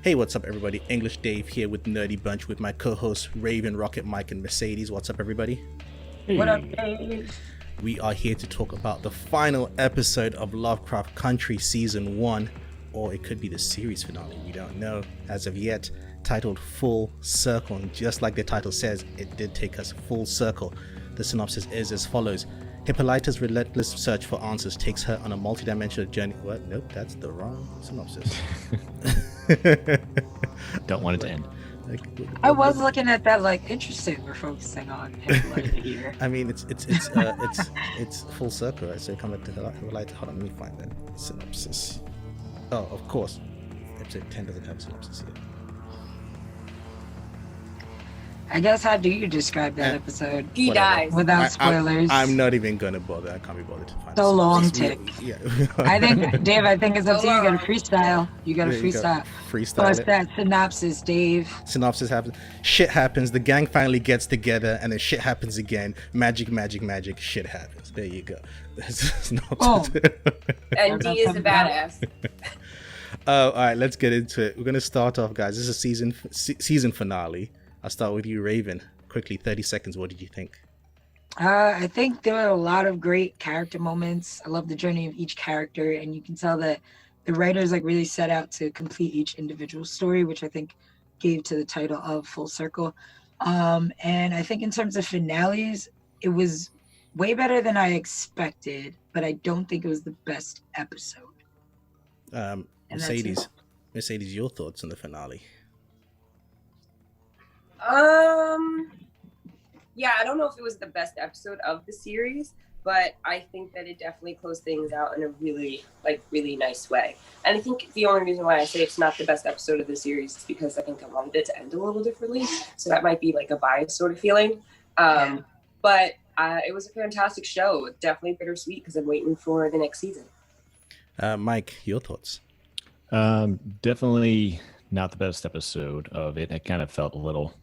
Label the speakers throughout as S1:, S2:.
S1: Hey, what's up, everybody? English Dave here with Nerdie Bunch with my co-hosts Raven, Rocket, Mike, and Mercedes. What's up, everybody?
S2: What up,
S3: Hey.
S2: Dave?
S1: We are here to talk about the final episode of Lovecraft Country Season 1, or it could be the series finale, we don't know as of yet, titled Full Circle. And just like the title says, it did take us full circle. The synopsis is as follows. Hippolyta's relentless search for answers takes her on a multidimensional journey. What? Nope, that's the wrong synopsis.
S3: Don't want it to end.
S2: I was looking at that, like, interesting. We're focusing on Hippolyta here.
S1: I mean, it's full circle, right? So come back to Hippolyta. Hold on, let me find that synopsis. Oh, of course, episode 10 doesn't have a synopsis yet.
S2: I guess, how do you describe that episode?
S4: He
S1: Whatever.
S4: dies.
S2: Without spoilers.
S1: I'm not even gonna bother. I can't be bothered to find.
S2: So long,
S1: synopsis.
S2: Tick.
S1: Yeah.
S2: I think, Dave, it's up to you. You got to freestyle. You got to
S1: There you go.
S2: freestyle.
S1: Freestyle
S2: What's
S1: it.
S2: that synopsis, Dave?
S1: Synopsis happens. Shit happens. The gang finally gets together, and then shit happens again. Magic. Shit happens. There you go.
S2: Boom.
S4: And D is a badass.
S1: All right, let's get into it. We're gonna start off, guys. This is a season finale. I'll start with you, Raven. Quickly, 30 seconds. What did you think?
S2: I think there were a lot of great character moments. I love the journey of each character, and you can tell that the writers really set out to complete each individual story, which I think gave to the title of Full Circle. And I think in terms of finales, it was way better than I expected, but I don't think it was the best episode. And that's it.
S1: Mercedes, your thoughts on the finale?
S4: Yeah, I don't know if it was the best episode of the series, but I think that it definitely closed things out in a really nice way. And I think the only reason why I say it's not the best episode of the series is because I think I wanted it to end a little differently. So that might be like a biased sort of feeling. But it was a fantastic show. Definitely bittersweet because I'm waiting for the next season.
S1: Mike, your thoughts?
S3: Definitely not the best episode of it. It kind of felt a little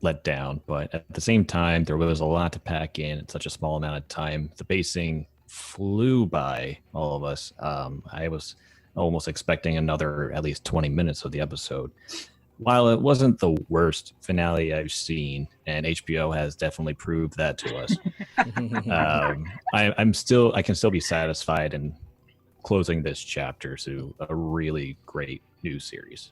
S3: let down, but at the same time, there was a lot to pack in such a small amount of time. The pacing flew by all of us. I was almost expecting another at least 20 minutes of the episode. While it wasn't the worst finale I've seen, and HBO has definitely proved that to us, I can still be satisfied in closing this chapter to a really great new series.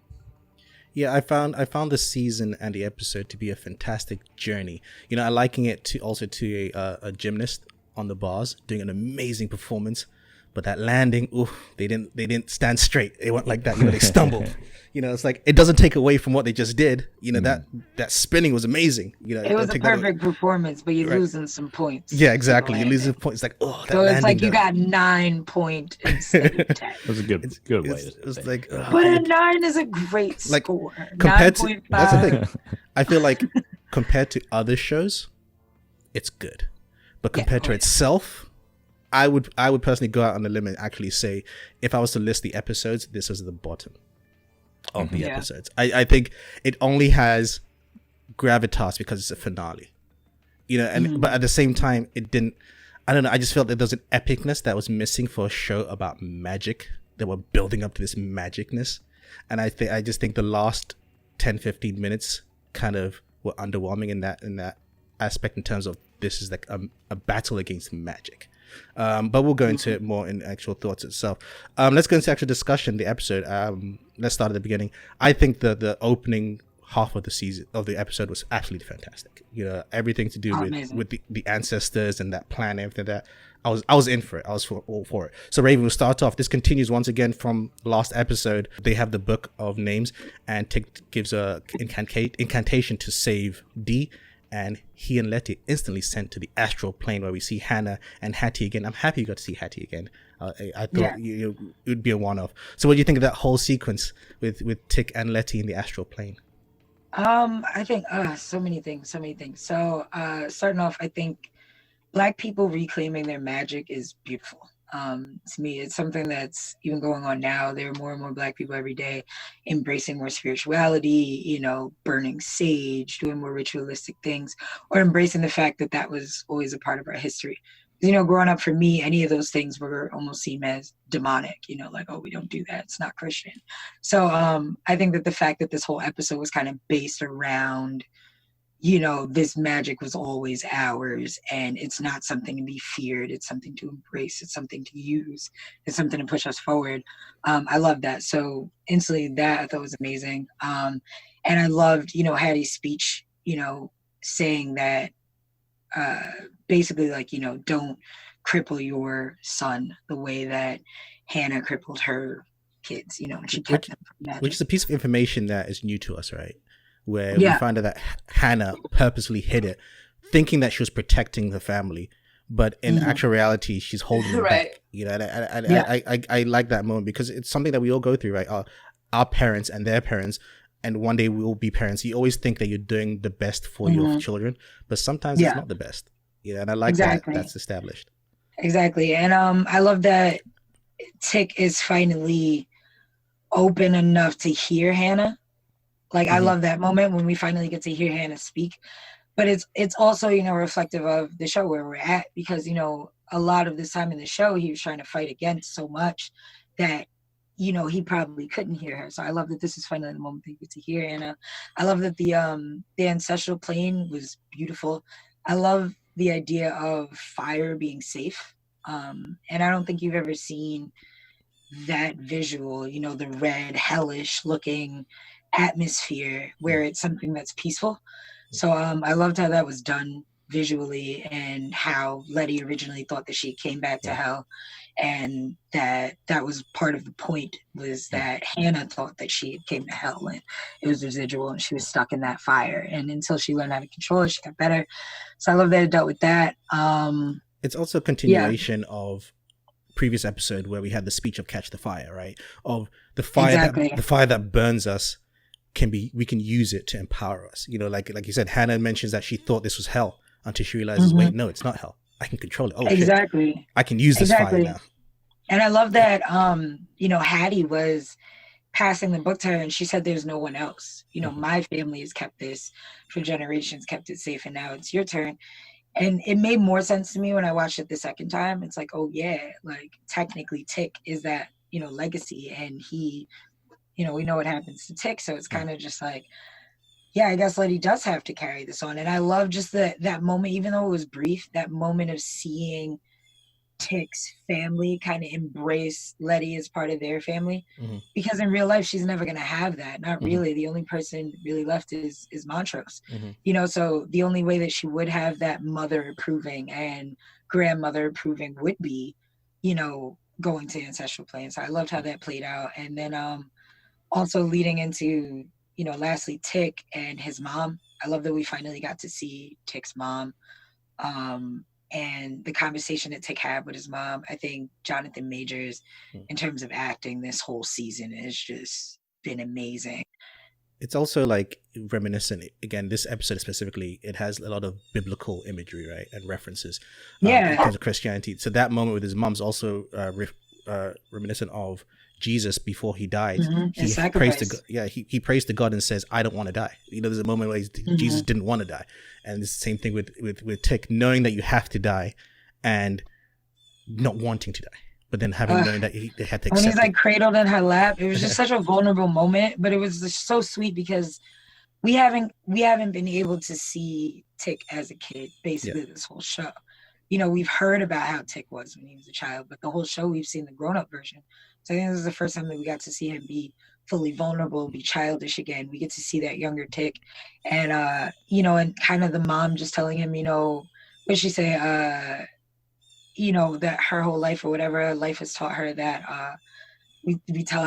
S1: Yeah, I found the season and the episode to be a fantastic journey. You know, I liken it to a gymnast on the bars doing an amazing performance, but that landing, they didn't stand straight. They went like that. They stumbled. It's like it doesn't take away from what they just did. That spinning was amazing.
S2: It was a perfect performance, but you're losing some points.
S1: Yeah, exactly. You're losing points. Like that
S2: so it's like you
S1: though.
S2: got 9 points instead of 10.
S3: It was a good way to
S1: It's
S3: say.
S1: like,
S2: but a 9 is a great score.
S1: Compared to
S2: 9.5.
S1: that's the thing. I feel like compared to other shows, it's good, but compared to itself, I would personally go out on a limb and actually say, if I was to list the episodes, this was the bottom of the episodes. I think it only has gravitas because it's a finale, but at the same time, it didn't. I don't know. I just felt that there was an epicness that was missing for a show about magic. They were building up to this magicness, and I just think the last 10-15 minutes kind of were underwhelming in that aspect in terms of this is like a battle against magic. But we'll go into it more in actual thoughts itself. Let's go into actual discussion, the episode. Let's start at the beginning. I think the opening half of the episode was absolutely fantastic. Everything to do with the ancestors and that plan, everything that I was in for it. I was all for it. So Raven, will start off. This continues once again from last episode. They have the book of names, and Tick gives a incantation to save D. And he and Letty instantly sent to the astral plane where we see Hannah and Hattie again. I'm happy you got to see Hattie again. I thought it would be a one-off. So what do you think of that whole sequence with Tick and Letty in the astral plane?
S2: I think so many things. So starting off, I think Black people reclaiming their magic is beautiful. To me, it's something that's even going on now. There are more and more Black people every day embracing more spirituality, burning sage, doing more ritualistic things, or embracing the fact that was always a part of our history. Growing up for me, any of those things were almost seen as demonic, like, oh, we don't do that. It's not Christian. So I think that the fact that this whole episode was kind of based around, this magic was always ours, and it's not something to be feared. It's something to embrace. It's something to use. It's something to push us forward. I love that. So instantly that I thought was amazing. And I loved, Hattie's speech, saying that, basically, like, don't cripple your son the way that Hannah crippled her kids, and she kept them from magic.
S1: Which is a piece of information that is new to us, right? Where
S2: Yeah.
S1: we find out that Hannah purposely hid it, thinking that she was protecting the family, but in actual reality, she's holding it
S4: Right.
S1: back. And I like that moment because it's something that we all go through, right? Our parents and their parents, and one day we will be parents. You always think that you're doing the best for your children, but sometimes it's not the best. And I like
S2: Exactly.
S1: that that's established.
S2: Exactly. And I love that Tick is finally open enough to hear Hannah. Like, I love that moment when we finally get to hear Hannah speak. But it's also, reflective of the show where we're at, because, a lot of this time in the show, he was trying to fight against so much that, he probably couldn't hear her. So I love that this is finally the moment that you get to hear Hannah. I love that the ancestral plane was beautiful. I love the idea of fire being safe. And I don't think you've ever seen that visual, the red, hellish looking atmosphere where it's something that's peaceful. So I loved how that was done visually, and how Letty originally thought that she came back to hell, and that was part of the point, was that Hannah thought that she came to hell and it was residual and she was stuck in that fire, and until she learned how to control it, she got better. So I love that it dealt with that.
S1: It's also a continuation of previous episode where we had the speech of Catch the Fire, right? Of the fire,
S2: Exactly.
S1: the fire that burns us we can use it to empower us. Like you said, Hannah mentions that she thought this was hell until she realizes, wait, no, it's not hell. I can control it. Oh,
S2: Exactly.
S1: shit. I can use this fire now.
S2: And I love that, Hattie was passing the book to her, and she said, there's no one else. My family has kept this for generations, kept it safe, and now it's your turn. And it made more sense to me when I watched it the second time. It's like, oh yeah, like technically Tick is that, legacy, and he, we know what happens to Tick. So it's kind of just like, yeah, I guess Letty does have to carry this on. And I love just that moment, even though it was brief, that moment of seeing Tick's family kind of embrace Letty as part of their family, because in real life she's never going to have that. Not really. The only person really left is Montrose. So the only way that she would have that mother approving and grandmother approving would be, going to ancestral plane. So I loved how that played out. And then also leading into, lastly, Tick and his mom. I love that we finally got to see Tick's mom. And the conversation that Tick had with his mom. I think Jonathan Majors, in terms of acting this whole season, has just been amazing.
S1: It's also like reminiscent. Again, this episode specifically, it has a lot of biblical imagery, right, and references in terms of Christianity. So that moment with his mom's also reminiscent of Jesus before he died. He prays to God. Yeah, he prays to God and says, "I don't want to die." There's a moment where Jesus didn't want to die, and it's the same thing with Tick, knowing that you have to die, and not wanting to die, but then having known that they had to accept.
S2: When he's like cradled in her lap, it was just such a vulnerable moment, but it was just so sweet because we haven't been able to see Tick as a kid basically this whole show. We've heard about how Tick was when he was a child, but the whole show we've seen the grown-up version. So I think this is the first time that we got to see him be fully vulnerable, be childish again. We get to see that younger Tick, and and kind of the mom just telling him, what'd she say? That her whole life or whatever life has taught her that we tell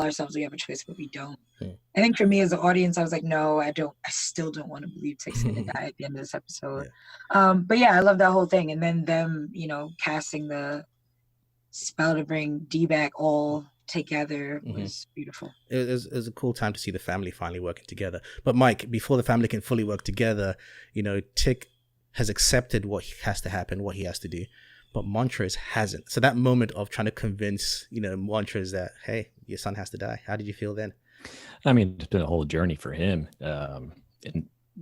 S2: ourselves we have a choice, but we don't. I think for me as an audience, I was like, no, I don't. I still don't want to believe Tick's gonna die at the end of this episode. But yeah, I love that whole thing, and then them, casting the spell to bring D back all together was beautiful.
S1: It was a cool time to see the family finally working together. But Mike, before the family can fully work together, Tick has accepted what has to happen, what he has to do, but Montrose hasn't. So that moment of trying to convince, Montrose that, hey, your son has to die. How did you feel then?
S3: I mean, it's been a whole journey for him. And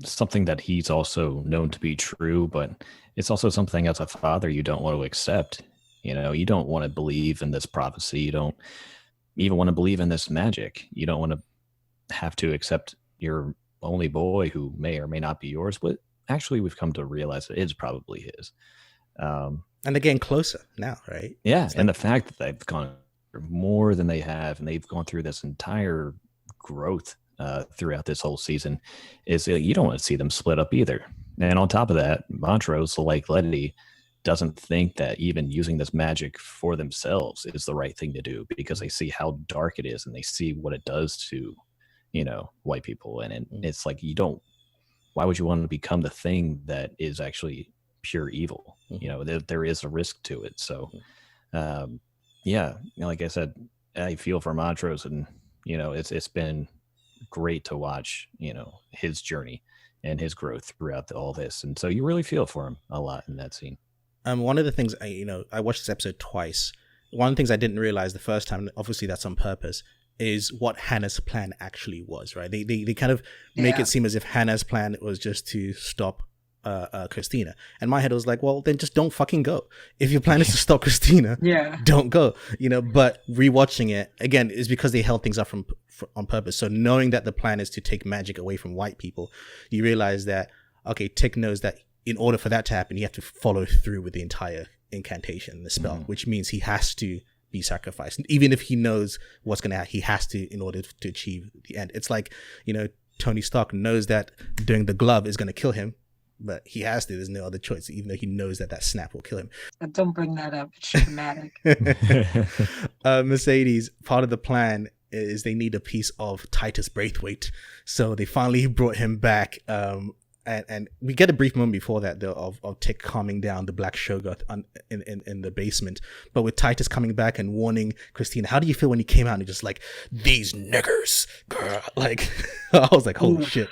S3: something that he's also known to be true, but it's also something as a father you don't want to accept. You don't want to believe in this prophecy. You don't even want to believe in this magic. You don't want to have to accept your only boy, who may or may not be yours, but actually we've come to realize it is probably his.
S1: And they're getting closer now, right?
S3: Yeah, and the fact that they've gone more than they have, and they've gone through this entire growth throughout this whole season, is you don't want to see them split up either. And on top of that, Montrose, like Letty, doesn't think that even using this magic for themselves is the right thing to do, because they see how dark it is and they see what it does to, white people. And it's like, why would you want to become the thing that is actually pure evil? There is a risk to it. So, like I said, I feel for Montrose, and, it's been great to watch, his journey and his growth throughout all this. And so you really feel for him a lot in that scene.
S1: One of the things I watched this episode twice. One of the things I didn't realize the first time, obviously that's on purpose, is what Hannah's plan actually was, right? They kind of make it seem as if Hannah's plan was just to stop Christina. And my head was like, well, then just don't fucking go. If your plan is to stop Christina, don't go. But rewatching it again is because they held things up on purpose. So knowing that the plan is to take magic away from white people, you realize that, okay, Tick knows that in order for that to happen, you have to follow through with the entire incantation, the spell, which means he has to be sacrificed. Even if he knows what's going to happen, he has to, in order to achieve the end. It's like, Tony Stark knows that doing the glove is going to kill him, but he has to. There's no other choice, even though he knows that snap will kill him.
S2: Don't bring that up. It's dramatic.
S1: Mercedes, part of the plan is they need a piece of Titus Braithwaite. So they finally brought him back. And we get a brief moment before that, though, of Tick calming down the Black Shogun in the basement. But with Titus coming back and warning Christina, how do you feel when he came out and just like, these niggers? Like, I was like, holy shit.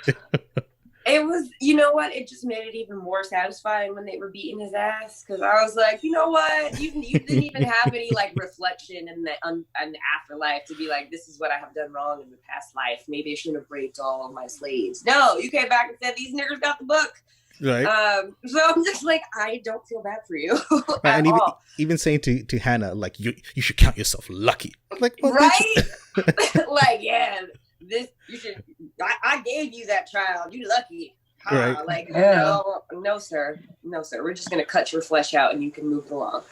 S4: It was, you know what? It just made it even more satisfying when they were beating his ass. Because I was like, you know what? You didn't even have any like reflection in the afterlife to be like, this is what I have done wrong in the past life. Maybe I shouldn't have raped all of my slaves. No, you came back and said these niggers got the book.
S1: Right.
S4: So I'm just like, I don't feel bad for you
S1: and even saying to Hannah, like, you should count yourself lucky. Like, well,
S4: right? Like, yeah. You should. I gave you that child. You lucky.
S1: Right.
S4: Like, no, sir. We're just gonna cut your flesh out, and you can move it along.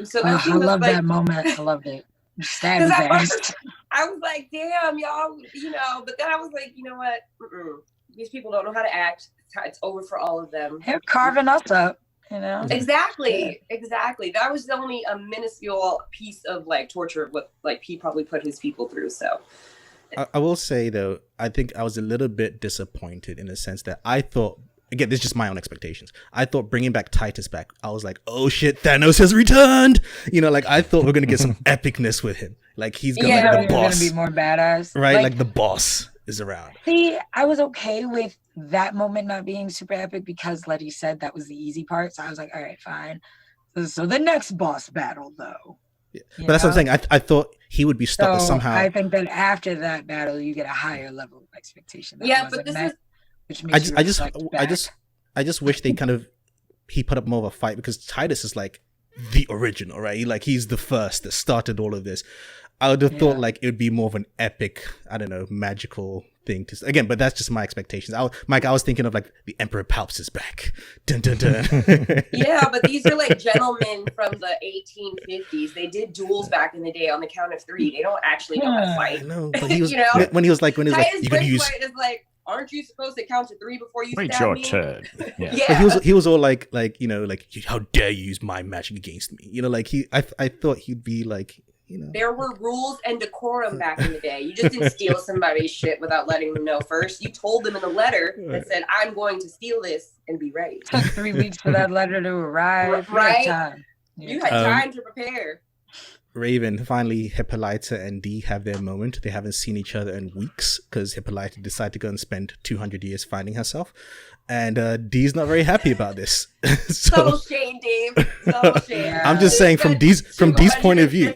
S4: So that
S2: I love that moment. I loved it. Stab his ass.
S4: I was like, damn, y'all, But then I was like, you know what? These people don't know how to act. It's over for all of them.
S2: They're carving us up.
S4: Exactly. That was only a minuscule piece of like torture what like he probably put his people through. So.
S1: I will say, though, I think I was a little bit disappointed in the sense that I thought, again, this is just my own expectations. I thought bringing back Titus back, I was like, oh shit, Thanos has returned. Like I thought we're going to get some epicness with him. Like he's going to be the boss.
S2: Going to be more badass.
S1: Right? Like the boss is around.
S2: See, I was okay with that moment not being super epic because Letty said that was the easy part. So I was like, all right, fine. So the next boss battle, though.
S1: Yeah. But that's what I'm saying. I thought he would be stuck with somehow.
S2: I think that after that battle, you get a higher level of expectation.
S4: But this is.
S2: Which makes
S1: I just wish they he put up more of a fight, because Titus is like the original, right? He's the first that started all of this. I would have thought like it would be more of an epic, I don't know, magical thing to again, but that's just my expectations. Mike, I was thinking of like the Emperor Palps is back. Dun, dun, dun.
S4: Yeah, but these are like gentlemen from the 1850s. They did duels back in the day on the count of 3. They don't actually know how to fight.
S1: No, but he was when he was like you can use.
S4: Is like, aren't you supposed to count to 3 before you
S3: wait
S4: stab
S3: your
S4: me?
S3: turn.
S4: Yeah.
S1: But he was all like how dare you use my magic against me? Like I thought he'd be like.
S4: There were rules and decorum back in the day. You just didn't steal somebody's shit without letting them know first. You told them in a letter that said, I'm going to steal this and be ready.
S2: It took 3 weeks for that letter to arrive.
S4: Right? You had time to prepare.
S1: Raven, finally, Hippolyta and Dee have their moment. They haven't seen each other in weeks because Hippolyta decided to go and spend 200 years finding herself. And Dee's not very happy about this.
S4: So shame, Dave. So shame.
S1: I'm just saying from Dee's point of view.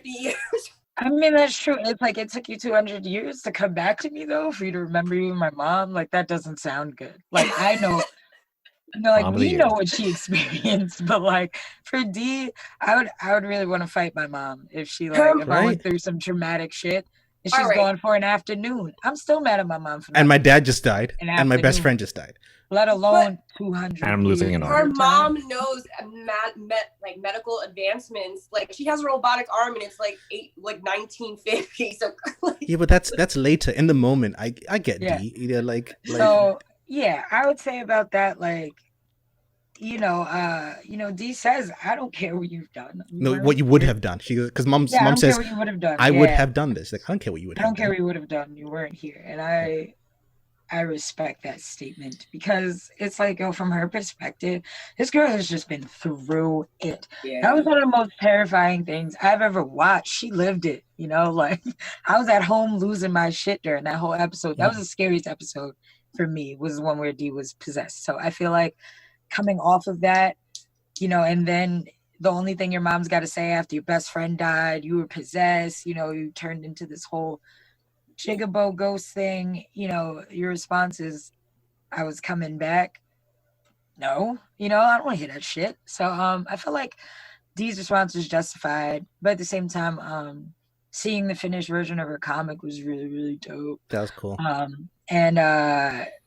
S2: I mean, that's true. It's like it took you 200 years to come back to me, though, for you to remember you and my mom. Like, that doesn't sound good. Like, I know, like
S3: Mom of the
S2: we
S3: year.
S2: know what she experienced, but like for D, I would really want to fight my mom if she if I
S1: Right.
S2: went through some traumatic shit and she's
S4: All right.
S2: going for an afternoon. I'm still mad at my mom for
S1: And
S2: not
S1: my
S2: doing
S1: dad just died,
S2: an
S1: and my best
S2: afternoon.
S1: friend just died.
S2: Let alone 200.
S3: And I'm losing
S2: years
S3: an
S2: of
S3: arm.
S4: Her
S2: time.
S4: mom knows like medical advancements. Like she has a robotic arm, and it's like 1950. So like,
S1: Yeah, but that's later in the moment. I get
S2: Yeah.
S1: D. You know, like
S2: So yeah, I would say about that, like, D says, I don't care what you've done.
S1: no, what you would have done. She because mom
S2: I don't
S1: says
S2: care what you would have done.
S1: I would
S2: Yeah.
S1: have done this. Like I don't care what you would
S2: I
S1: have
S2: don't care
S1: done.
S2: what you would have done. You weren't here. And I respect that statement because it's like, from her perspective, this girl has just been through it.
S4: yeah.
S2: That was one of the most terrifying things I've ever watched. She lived it, like I was at home losing my shit during that whole episode. That was the scariest episode for me, was the one where D was possessed. So I feel like coming off of that, and then the only thing your mom's got to say after your best friend died, you were possessed, you turned into this whole Jigabo ghost thing, your response is, I was coming back. No, I don't want to hear that shit. So I feel like Dee's response is justified, but at the same time, seeing the finished version of her comic was really, really dope.
S1: That was cool.
S2: And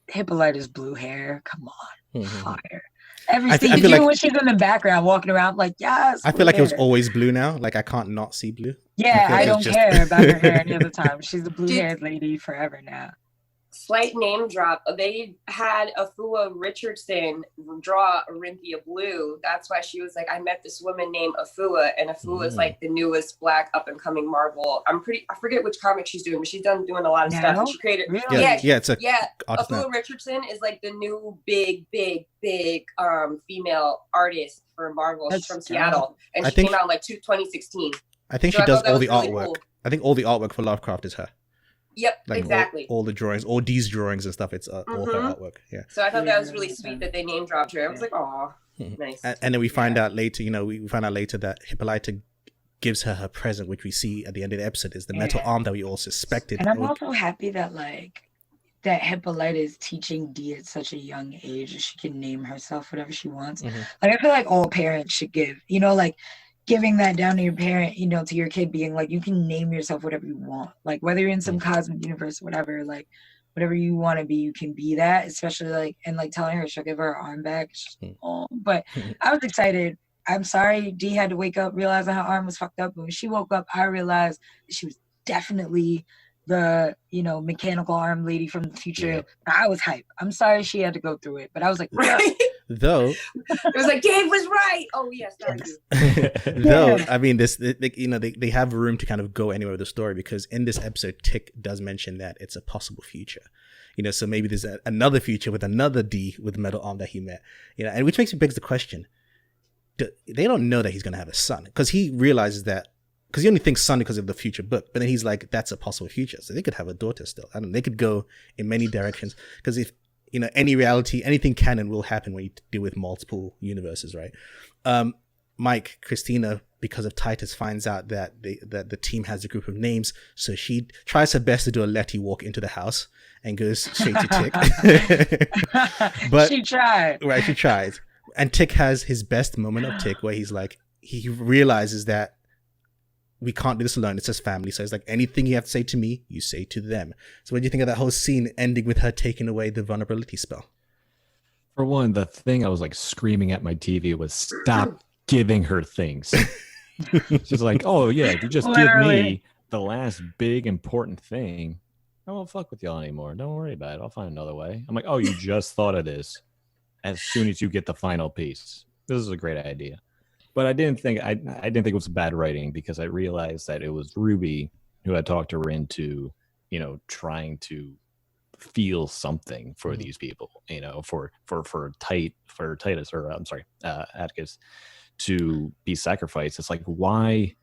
S2: Hippolyta's blue hair, come on, fire.
S1: I
S2: Everything
S1: feel
S2: even
S1: like-
S2: when she's in the background walking around, like, yes.
S1: I feel like it was
S2: hair.
S1: always blue now. Like I can't not see blue.
S2: Yeah,
S1: feel
S2: I
S1: like
S2: don't
S1: it's just-
S2: care about her hair any other time. She's the blue-haired lady forever now.
S4: Slight name drop. They had Afua Richardson draw Orinthia Blue. That's why she was like, I met this woman named Afua, and Afua is like the newest Black up and coming Marvel. I forget which comic she's doing, but she's doing a lot of stuff. And she created
S2: Really?
S1: Yeah, it's a artist
S4: Afua
S1: now.
S4: Richardson is like the new big female artist for Marvel. She's
S2: That's
S4: from
S2: dope.
S4: Seattle, and
S1: I
S4: she
S1: think-
S4: came out in like 2016.
S1: I think
S4: So
S1: she
S4: I
S1: does
S4: thought that
S1: all
S4: was
S1: the
S4: really
S1: artwork.
S4: cool.
S1: I think all the artwork for Lovecraft is her.
S4: Yep,
S1: Like
S4: exactly.
S1: all the drawings, all D's drawings and stuff. It's all her artwork. Yeah.
S4: So I thought that was really sweet that they name dropped her. I was like, oh, nice.
S1: And then we find out later, we find out later that Hippolyta gives her present, which we see at the end of the episode is the metal arm that we all suspected.
S2: And I'm also happy that that Hippolyta is teaching Dee at such a young age that she can name herself whatever she wants.
S1: Mhm.
S2: Like I feel like all parents should give, giving that down to your parent, to your kid, being like, you can name yourself whatever you want. Like whether you're in some cosmic universe or whatever, like whatever you want to be, you can be that. Especially telling her she'll give her arm back. But I was excited. I'm sorry Dee had to wake up realizing her arm was fucked up. But when she woke up, I realized that she was definitely the mechanical arm lady from the future.
S1: Yeah.
S2: I was hyped. I'm sorry she had to go through it, but I was like,
S4: Right?
S1: Though,
S4: It was like, Dave was right. Oh, yes, thank you.
S1: though, I mean, they have room to kind of go anywhere with the story because in this episode, Tick does mention that it's a possible future. So maybe there's another future with another D with the metal arm that he met. And which begs the question: they don't know that he's going to have a son because he realizes that. Because he only thinks son because of the future book, but then he's like, that's a possible future. So they could have a daughter still. I don't know, they could go in many directions. Because if, any reality, anything canon will happen when you deal with multiple universes, right? Mike, Christina, because of Titus, finds out that the team has a group of names. So she tries her best to do a Letty walk into the house and goes straight to Tick. But
S2: she tried.
S1: Right, she tries. And Tick has his best moment of Tick where he's like, he realizes that we can't do this alone. It's just family. So it's like anything you have to say to me, you say to them. So what do you think of that whole scene ending with her taking away the vulnerability spell?
S3: For one, the thing I was like screaming at my TV was stop giving her things. She's like, oh yeah, if you just give me the last big important thing, I won't fuck with y'all anymore. Don't worry about it. I'll find another way. I'm like, oh, you just thought of this as soon as you get the final piece. This is a great idea. But I didn't think it was bad writing because I realized that it was Ruby who had talked her into, trying to feel something for these people, for Titus or Atticus to be sacrificed. It's like, why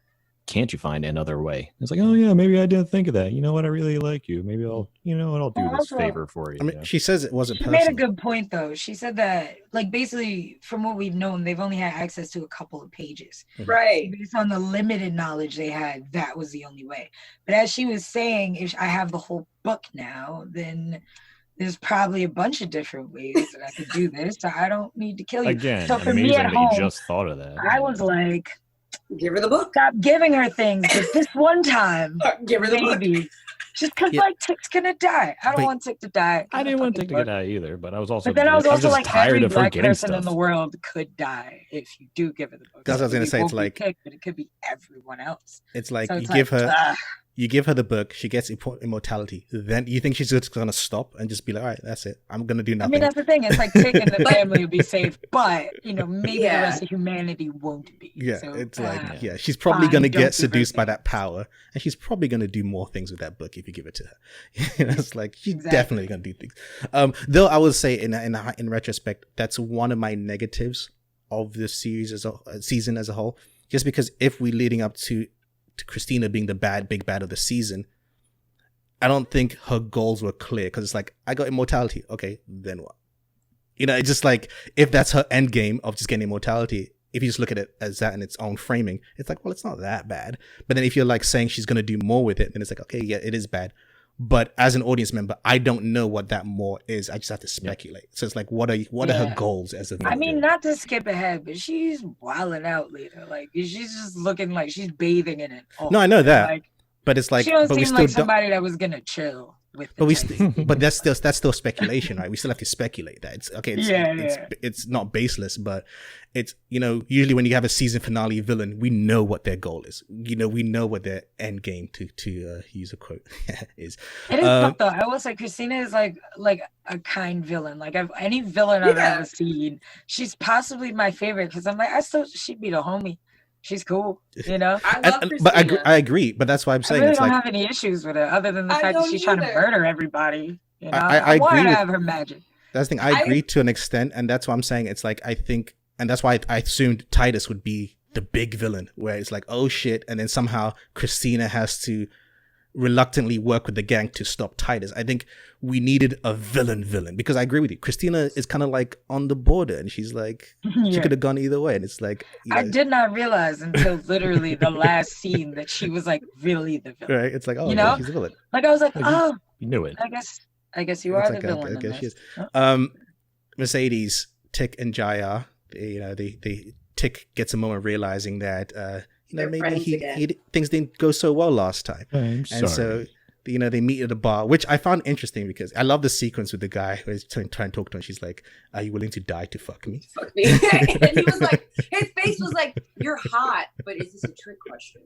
S3: can't you find another way? It's like, oh yeah, maybe I didn't think of that. You know what? I really like you. Maybe I'll do this favor for you.
S1: I mean, she says it wasn't
S2: She
S1: personal.
S2: made a good point though. She said that, like, basically from what we've known, they've only had access to a couple of pages.
S4: Right.
S2: So based on the limited knowledge they had, that was the only way. But as she was saying, if I have the whole book now, then there's probably a bunch of different ways that I could do this. So I don't need to kill you.
S3: Again,
S2: so for
S3: amazing
S2: me at
S3: that
S2: home,
S3: you just thought of that.
S2: I was like,
S4: Give her the book.
S2: stop giving her things, but this one time,
S4: Give her the book.
S2: maybe. Just because, like, Tick's gonna die. I don't want Tick to die.
S3: I didn't want Tick to die either, but I was also.
S2: But then I was also
S3: just
S2: like,
S3: tired
S2: every
S3: of her
S2: black
S3: getting
S2: person
S3: stuff.
S2: in the world could die if you do give her the book.
S1: That's what I was gonna say. It's
S2: won't be
S1: like
S2: Tick, but it could be everyone else.
S1: It's like
S2: So
S1: you
S2: it's
S1: give
S2: like,
S1: her. You give her the book, she gets immortality. Then you think she's just gonna stop and just be like, all right, that's it. I'm gonna do
S2: I
S1: nothing.
S2: mean, that's the thing. It's like Tick and the family will be safe, but maybe the rest of humanity won't be.
S1: Yeah,
S2: So,
S1: it's like, she's probably
S2: fine,
S1: gonna
S2: don't
S1: get
S2: give her
S1: seduced by
S2: things.
S1: that power, and she's probably gonna do more things with that book if you give it to her. It's like she's
S2: Exactly.
S1: definitely gonna do things. Though I would say, in retrospect, that's one of my negatives of the series season as a whole. Just because if we leading up to Christina being the big bad of the season, I don't think her goals were clear, because it's like, I got immortality. Okay, then what? It's just like, if that's her end game of just getting immortality, if you just look at it as that in its own framing, it's like, well, it's not that bad. But then if you're like saying she's going to do more with it, then it's like, okay, yeah, it is bad. But as an audience member, I don't know what that more is. I just have to speculate. So it's like, what are her goals as a villain?
S2: I mean, not to skip ahead, but she's wilding out later. Like, she's just looking like she's bathing in it.
S1: No, I know that.
S2: Like,
S1: but it's like,
S2: she don't
S1: but we
S2: seem
S1: still
S2: like somebody that was gonna chill with.
S1: but that's still speculation, right? We still have to speculate that. It's okay. It's not baseless, but it's usually when you have a season finale villain, we know what their goal is. We know what their end game, to use a quote, is.
S2: It is tough though. I will say Christina is like a kind villain. Like any villain I've ever seen, she's possibly my favorite, because I'm like, she'd be the homie. She's cool,
S4: I love Christina.
S1: But I agree. But that's why I'm saying
S2: I really
S1: it's
S2: don't
S1: like,
S2: have any issues with it, other than the fact that she's trying to
S4: either.
S2: murder everybody.
S1: I
S2: want
S1: agree
S2: her to
S1: with-
S2: have her magic.
S1: that's the thing. I agree to an extent, and that's why I'm saying it's like, I think, and that's why I assumed Titus would be the big villain, where it's like, oh shit, and then somehow Christina has to reluctantly work with the gang to stop Titus. I think we needed a villain, because I agree with you. Christina is kind of like on the border, and she's like, she could have gone either way, and it's like,
S2: I did not realize until literally the last scene that she was like really the villain.
S1: right? It's like, oh, yeah, she's a villain.
S2: Like, I was like, oh,
S3: You knew it.
S2: I guess you are the
S1: It's like,
S2: villain.
S1: I guess
S2: in
S1: she
S2: this.
S1: is. Mercedes, Tick, and Jaya, they Tick gets a moment realizing that
S4: They're
S1: maybe
S4: friends again.
S1: things didn't go so well last time.
S3: I'm
S1: And
S3: sorry.
S1: so, they meet at a bar, which I found interesting, because I love the sequence with the guy who is trying to talk to him. She's like, are you willing to die to fuck me?
S4: Fuck me. And he was like, his face was like, you're hot, but is this a trick question?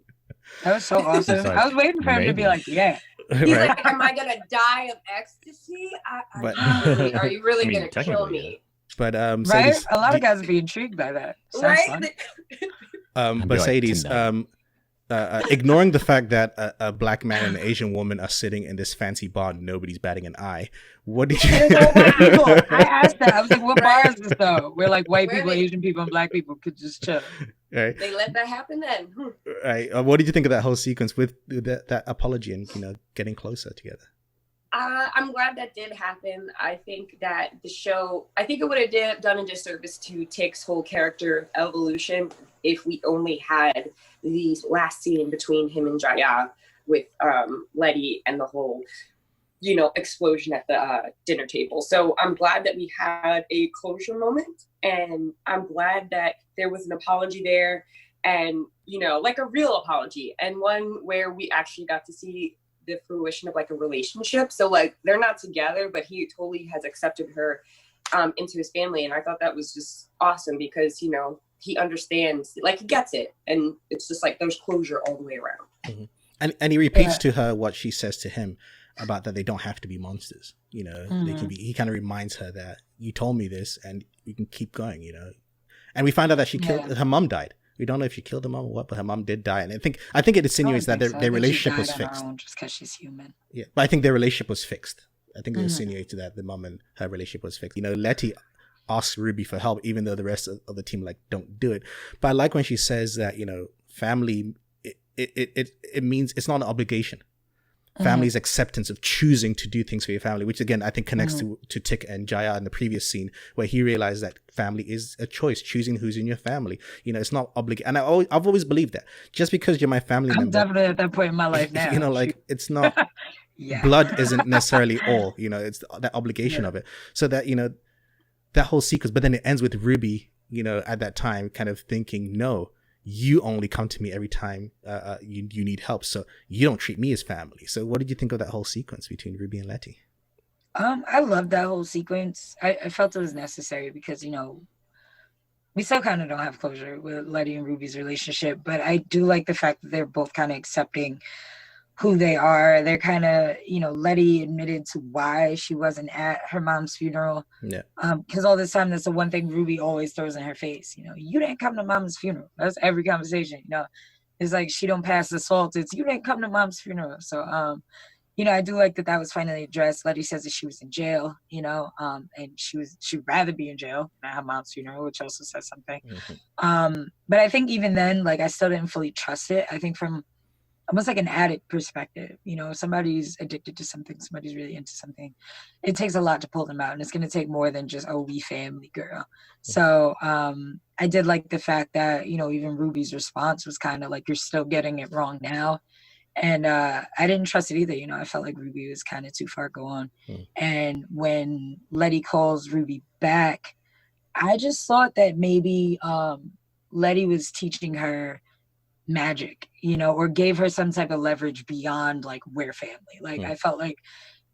S2: That was so awesome.
S3: like,
S2: I was waiting for him to be
S3: maybe.
S2: like, yeah.
S4: He's
S1: Right?
S4: like, am I going to die of ecstasy?
S1: But-
S4: Are you really
S3: I mean,
S4: going to kill
S3: technically,
S4: me?
S1: But
S2: Right?
S1: Mercedes,
S2: A lot of guys would be intrigued by that. Sounds
S4: Right?
S2: fun.
S3: I'd be like,
S1: Mercedes,
S3: tonight.
S1: ignoring the fact that a black man and an Asian woman are sitting in this fancy bar and nobody's batting an eye, what did you...
S2: There's no white people. I asked that. I was like, what bar is this though? Where like white
S4: Where
S2: people,
S4: they-
S2: Asian people, and black people could just chill.
S1: Right?
S4: They let that happen then.
S1: Right. What did you think of that whole sequence with that apology and getting closer together?
S4: I'm glad that did happen. I think that the show, I think it would have done a disservice to Tick's whole character evolution if we only had the last scene between him and Jaya with Letty and the whole, explosion at the dinner table. So I'm glad that we had a closure moment, and I'm glad that there was an apology there, and, like a real apology, and one where we actually got to see the fruition of like a relationship. So like they're not together, but he totally has accepted her into his family, and I thought that was just awesome, because he understands, like, he gets it, and it's just like there's closure all the way around.
S1: Mm-hmm. And he repeats to her what she says to him about that they don't have to be monsters. They can be. He kind of reminds her that you told me this, and you can keep going. And we find out that she killed her mom. Died. We don't know if she killed her mom or what, but her mom did die. And I think it insinuates that their relationship was fixed.
S2: Just because she's human.
S1: Yeah, but I think their relationship was fixed. I think it insinuated that the mom and her relationship was fixed. Letty asks Ruby for help, even though the rest of the team don't do it. But I like when she says that family it means it's not an obligation. Family's acceptance of choosing to do things for your family, which again I think connects to Tik and Jaya in the previous scene, where he realized that family is a choice, choosing who's in your family. You know, it's not obligated. And I've always believed that just because you're my family
S2: I'm
S1: member,
S2: definitely at that point in my life now.
S1: you know, like it's not
S2: Yeah.
S1: blood isn't necessarily all. You know, it's that obligation of it. So that, you know, that whole sequence, but then it ends with Ruby, you know, at that time kind of thinking, no, you only come to me every time you need help, so you don't treat me as family. So what did you think of that whole sequence between Ruby and Letty?
S2: I loved that whole sequence. I felt it was necessary because, you know, we still kind of don't have closure with Letty and Ruby's relationship, but I do like the fact that they're both kind of accepting who they are. They're kind of, you know, Letty admitted to why she wasn't at her mom's funeral.
S1: Yeah.
S2: Because all this time, that's the one thing Ruby always throws in her face. You know, you didn't come to mom's funeral. That's every conversation. You know, it's like she don't pass the salt. It's you didn't come to mom's funeral. So, you know, I do like that was finally addressed. Letty says that she was in jail. You know, and she'd rather be in jail than at her mom's funeral, which also says something. But I think even then, like, I still didn't fully trust it. I think from almost like an addict perspective, you know, somebody's addicted to something, somebody's really into something, it takes a lot to pull them out, and it's going to take more than just, oh, we family, girl. So I did like the fact that, you know, even Ruby's response was kind of like, you're still getting it wrong now. And I didn't trust it either. You know, I felt like Ruby was kind of too far gone. And when Letty calls Ruby back, I just thought that maybe Letty was teaching her magic, you know, or gave her some type of leverage beyond like we're family. Like I felt like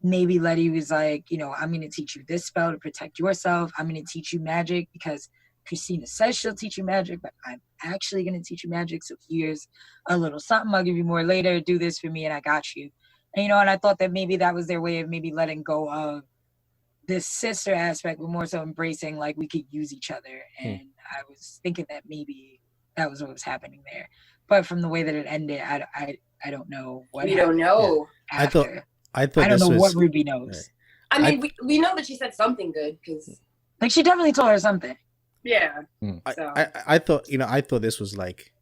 S2: maybe Letty was like, you know, I'm going to teach you this spell to protect yourself. I'm going to teach you magic because Christina says she'll teach you magic, but I'm actually going to teach you magic. So here's a little something. I'll give you more later. Do this for me and I got you. And, you know, and I thought that maybe that was their way of maybe letting go of this sister aspect, but more so embracing like we could use each other. And I was thinking that maybe that was what was happening there. But from the way that it ended, I don't know what
S4: we don't know.
S1: I thought
S2: I don't know what Ruby knows.
S4: Right. I mean, we know that she said something good because,
S2: like, she definitely told her something.
S4: Yeah.
S2: So.
S1: I thought, you know, I thought this was like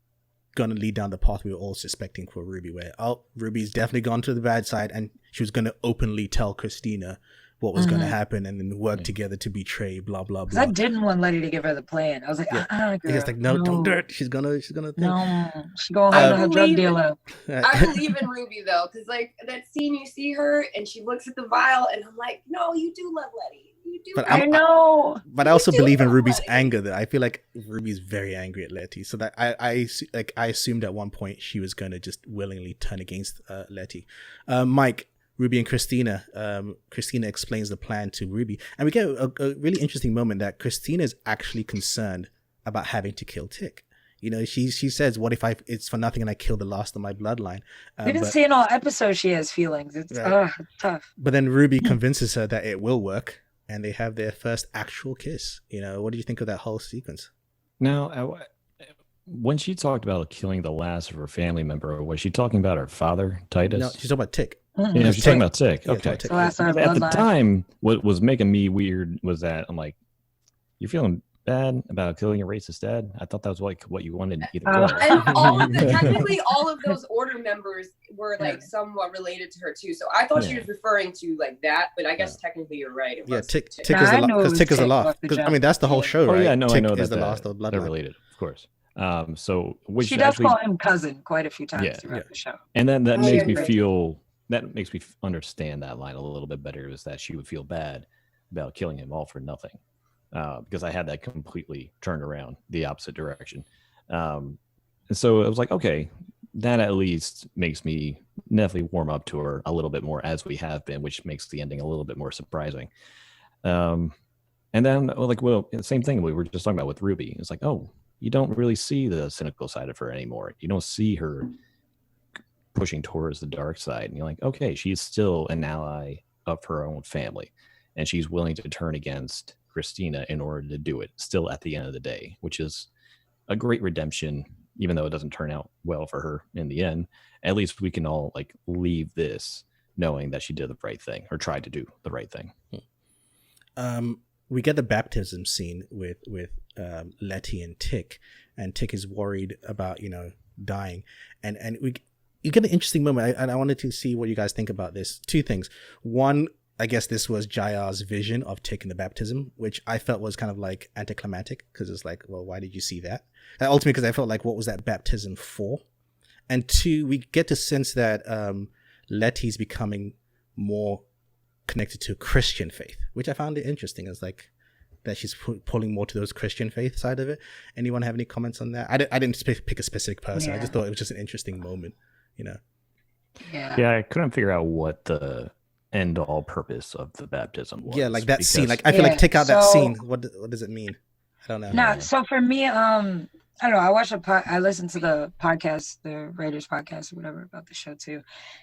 S1: gonna lead down the path we were all suspecting for Ruby, where Ruby's definitely gone to the bad side, and she was gonna openly tell Christina what was going to happen, and then work together to betray, blah blah blah.
S2: I didn't want Letty to give her the plan. I was like, girl,
S1: it's like, no, don't do it. She's gonna think.
S2: No, she's going home to her drug dealer.
S4: I believe in Ruby though, because like that scene, you see her and she looks at the vial, and I'm like, no, you do love Letty. You do.
S2: I know.
S1: But I also believe in Ruby's anger. Though I feel like Ruby's very angry at Letty, so that I assumed at one point she was going to just willingly turn against Letty. Mike. Ruby and Christina. Christina explains the plan to Ruby, and we get a really interesting moment that Christina is actually concerned about having to kill Tik. You know, she says, "What if it's for nothing and I kill the last of my bloodline?"
S2: We didn't see in all episodes she has feelings. It's tough.
S1: But then Ruby convinces her that it will work, and they have their first actual kiss. You know, what do you think of that whole sequence?
S3: Now, when she talked about killing the last of her family member, was she talking about her father, Titus?
S1: No, she's talking about Tik.
S3: Yeah, she's talking about Tik. Okay.
S2: So at
S3: the time, what was making me weird was that I'm like, you're feeling bad about killing your racist dad? I thought that was like what you wanted either way.
S4: And technically all of those order members were like somewhat related to her too. So I thought she was referring to like that, but I guess technically you're right.
S1: Tik is the last. Because I mean that's the whole show, right?
S3: Oh yeah, no,
S1: Tik
S3: I know
S1: is
S3: that
S1: the last of bloodline.
S3: they're related, of course. So which
S2: she does call him cousin quite a few times throughout the show,
S3: and then that makes me feel. That makes me understand that line a little bit better, is that she would feel bad about killing him all for nothing, because I had that completely turned around the opposite direction. And so I was like, okay, that at least makes me definitely warm up to her a little bit more, as we have been, which makes the ending a little bit more surprising. And then like, well, same thing we were just talking about with Ruby. It's like, oh, you don't really see the cynical side of her anymore. You don't see her pushing towards the dark side, and you're like, okay, she's still an ally of her own family, and she's willing to turn against Christina in order to do it still at the end of the day, which is a great redemption, even though it doesn't turn out well for her in the end. At least we can all like leave this knowing that she did the right thing, or tried to do the right thing.
S1: We get the baptism scene with Letty and Tik is worried about, you know, dying, and you get an interesting moment. I wanted to see what you guys think about this. Two things. One, I guess this was Jaya's vision of taking the baptism, which I felt was kind of like anticlimactic, because it's like, well, why did you see that? And ultimately, because I felt like, what was that baptism for? And two, we get to sense that Letty's becoming more connected to Christian faith, which I found it interesting. It's like that she's pulling more to those Christian faith side of it. Anyone have any comments on that? I didn't pick a specific person. I just thought it was just an interesting moment, you know?
S3: Yeah, I couldn't figure out what the end all purpose of the baptism was.
S1: Yeah, like that scene. Like I feel like take out that scene. What does it mean? I don't know.
S2: No, so for me, I don't know. I listened to the podcast, the writers podcast or whatever about the show too.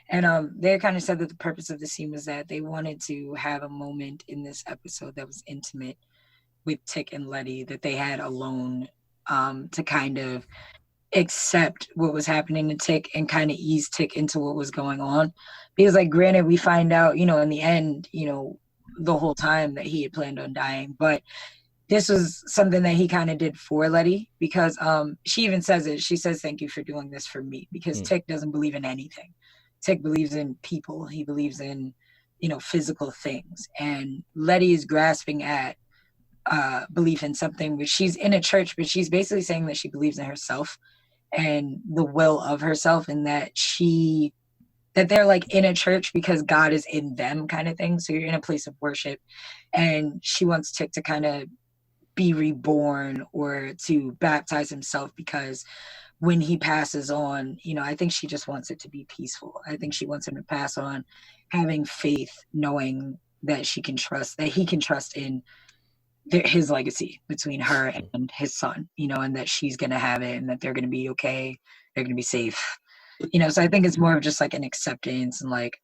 S2: And they kind of said that the purpose of the scene was that they wanted to have a moment in this episode that was intimate with Tick and Letty, that they had alone, to kind of accept what was happening to Tick and kind of ease Tick into what was going on. Because like, granted, we find out, in the end, the whole time that he had planned on dying, but this was something that he kind of did for Letty, because she even says it. She says, "Thank you for doing this for me," because Tick doesn't believe in anything. Tick believes in people. He believes in, physical things. And Letty is grasping at belief in something, which she's in a church, but she's basically saying that she believes in herself and the will of herself, and that they're like in a church because God is in them, kind of thing. So you're in a place of worship, and she wants Tick to kind of be reborn or to baptize himself, because when he passes on, I think she just wants it to be peaceful. I think she wants him to pass on having faith, knowing that he can trust in his legacy between her and his son, and that she's going to have it, and that they're going to be okay. They're going to be safe, so I think it's more of just like an acceptance, and like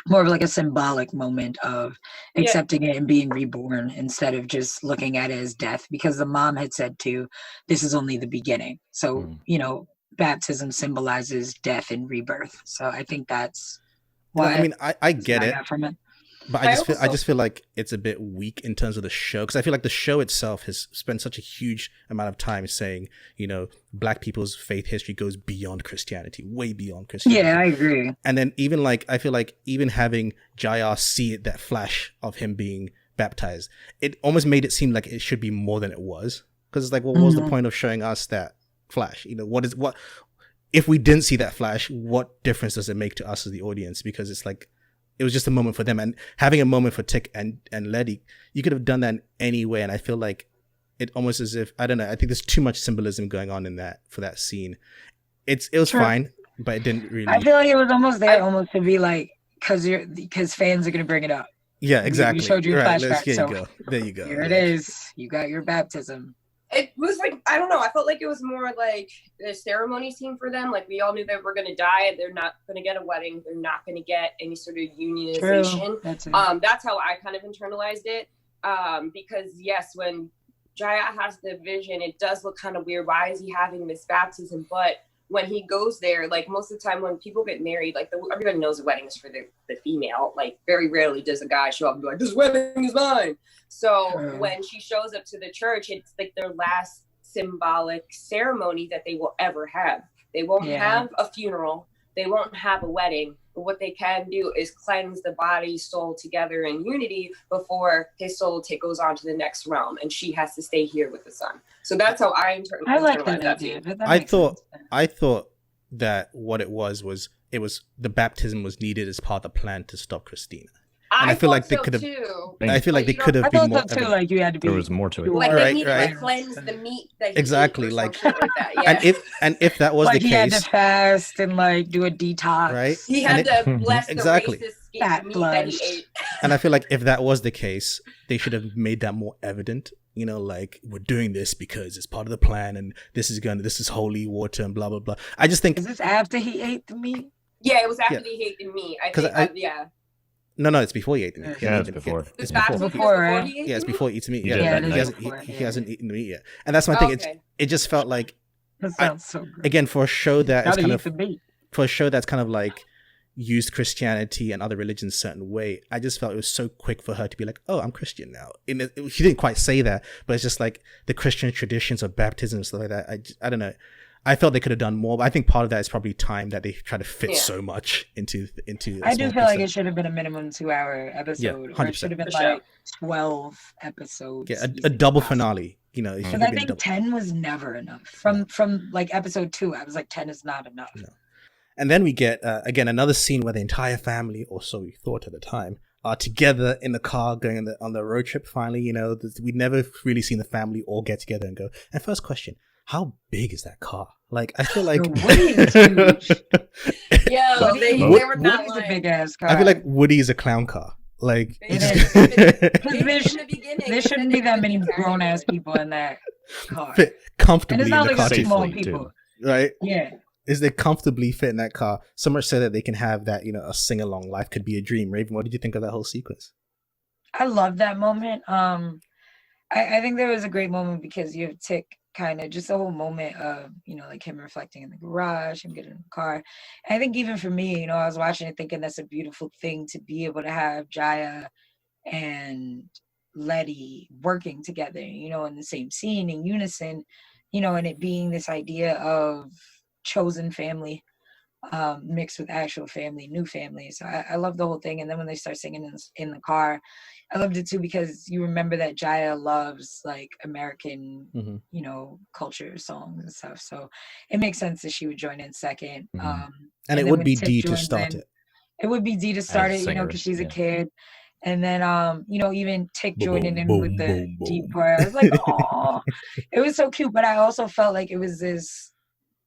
S2: more of like a symbolic moment of accepting it and being reborn, instead of just looking at it as death, because the mom had said too, this is only the beginning. So, baptism symbolizes death and rebirth. So I think that's why.
S1: I mean, I get it.
S2: From it.
S1: But I just feel like it's a bit weak in terms of the show, because I feel like the show itself has spent such a huge amount of time saying, Black people's faith history goes beyond Christianity, way beyond Christianity.
S2: Yeah, I agree.
S1: And then even like, I feel like even having Jaya see it, that flash of him being baptized, it almost made it seem like it should be more than it was. Because it's like, well, what was the point of showing us that flash? What if we didn't see that flash, what difference does it make to us as the audience? Because it's like, it was just a moment for them, and having a moment for Tick and Letty, you could have done that in any way. And I feel like it almost as if, I don't know, I think there's too much symbolism going on in that for that scene. It was fine, but it didn't really.
S2: I feel like it was almost there, almost to be like, because fans are gonna bring it up.
S1: Yeah, exactly.
S2: You showed your flashback.
S1: There you go. There you go.
S2: Here it is. You got your baptism.
S4: It was like, I don't know, I felt like it was more like the ceremony scene for them. Like, we all knew they were going to die. They're not going to get a wedding. They're not going to get any sort of unionization. That's how I kind of internalized it. Because yes, when Jaya has the vision, it does look kind of weird. Why is he having this baptism? But when he goes there, like most of the time when people get married, like everybody knows a wedding is for the female. Like very rarely does a guy show up and be like, this wedding is mine. So when she shows up to the church, it's like their last symbolic ceremony that they will ever have. They won't have a funeral. They won't have a wedding. But what they can do is cleanse the body, soul together in unity before his soul goes on to the next realm. And she has to stay here with the son. So that's how I
S2: I like that idea.
S1: I thought that what it was the baptism was needed as part of the plan to stop Christina. And I feel like they could have. I feel like they could have been more.
S2: I thought so too. Like you had to be.
S3: There was more to it.
S4: Like they need to cleanse the meat that he
S1: exactly.
S4: ate or
S1: like
S4: that. Yeah.
S1: and if that was
S2: like
S1: the
S2: he
S1: case,
S2: had to fast and like do a detox.
S1: Right.
S4: He had to bless the racist
S2: Fat
S4: meat
S2: blood.
S4: that he ate.
S1: And I feel like if that was the case, they should have made that more evident. Like we're doing this because it's part of the plan, and this is holy water and blah blah blah. I just think.
S2: Is this after he ate the meat?
S4: Yeah, it was after he ate the meat. I think. Yeah.
S1: No, it's before he ate the meat.
S3: Yeah, it's before.
S4: It's before, right?
S1: Yeah, it's before he eats meat.
S3: Yeah,
S1: he hasn't eaten the meat yet, and that's my thing.
S4: Okay.
S1: It just felt like,
S2: That sounds so good.
S1: again, for a show that is
S2: kind
S1: of like used Christianity and other religions a certain way, I just felt it was so quick for her to be like, oh, I'm Christian now. She didn't quite say that, but it's just like the Christian traditions of baptism and stuff like that. I don't know. I felt they could have done more, but I think part of that is probably time that they try to fit so much into.
S2: I do feel like it should have been a minimum 2-hour episode, or it should have been like 12 episodes.
S1: Yeah, a double finale.
S2: Because I think 10 was never enough. From like episode 2, I was like 10 is not enough.
S1: No. And then we get again another scene where the entire family, or so we thought at the time, are together in the car going on the road trip. Finally, we'd never really seen the family all get together and go. And first question. How big is that car? Like, I feel like
S2: Woody is huge.
S4: Yeah, they were not
S2: Woody's a big ass car.
S1: I feel like Woody is a clown car. Like,
S2: there shouldn't be that many grown ass people in that car.
S1: Fit comfortably
S2: and it's not
S1: in the
S2: like
S1: car.
S2: small people,
S1: right?
S2: Yeah.
S1: Is they comfortably fit in that car? So much so that they can have that, a sing along. Life could be a dream. Raven, what did you think of that whole sequence?
S2: I love that moment. I think there was a great moment because you have Tick. Kind of just the whole moment of like him reflecting in the garage, him getting in the car. And I think even for me, I was watching it thinking that's a beautiful thing to be able to have Jaya and Letty working together, in the same scene in unison, and it being this idea of chosen family mixed with actual family, new family. So I love the whole thing. And then when they start singing in the car, I loved it too, because you remember that Jaya loves like American, culture songs and stuff. So it makes sense that she would join in second.
S1: And it would be Dee to start it.
S2: It would be Dee to start it, because she's a kid. And then, even Tick joining in with the deep part. I was like, oh, it was so cute. But I also felt like it was this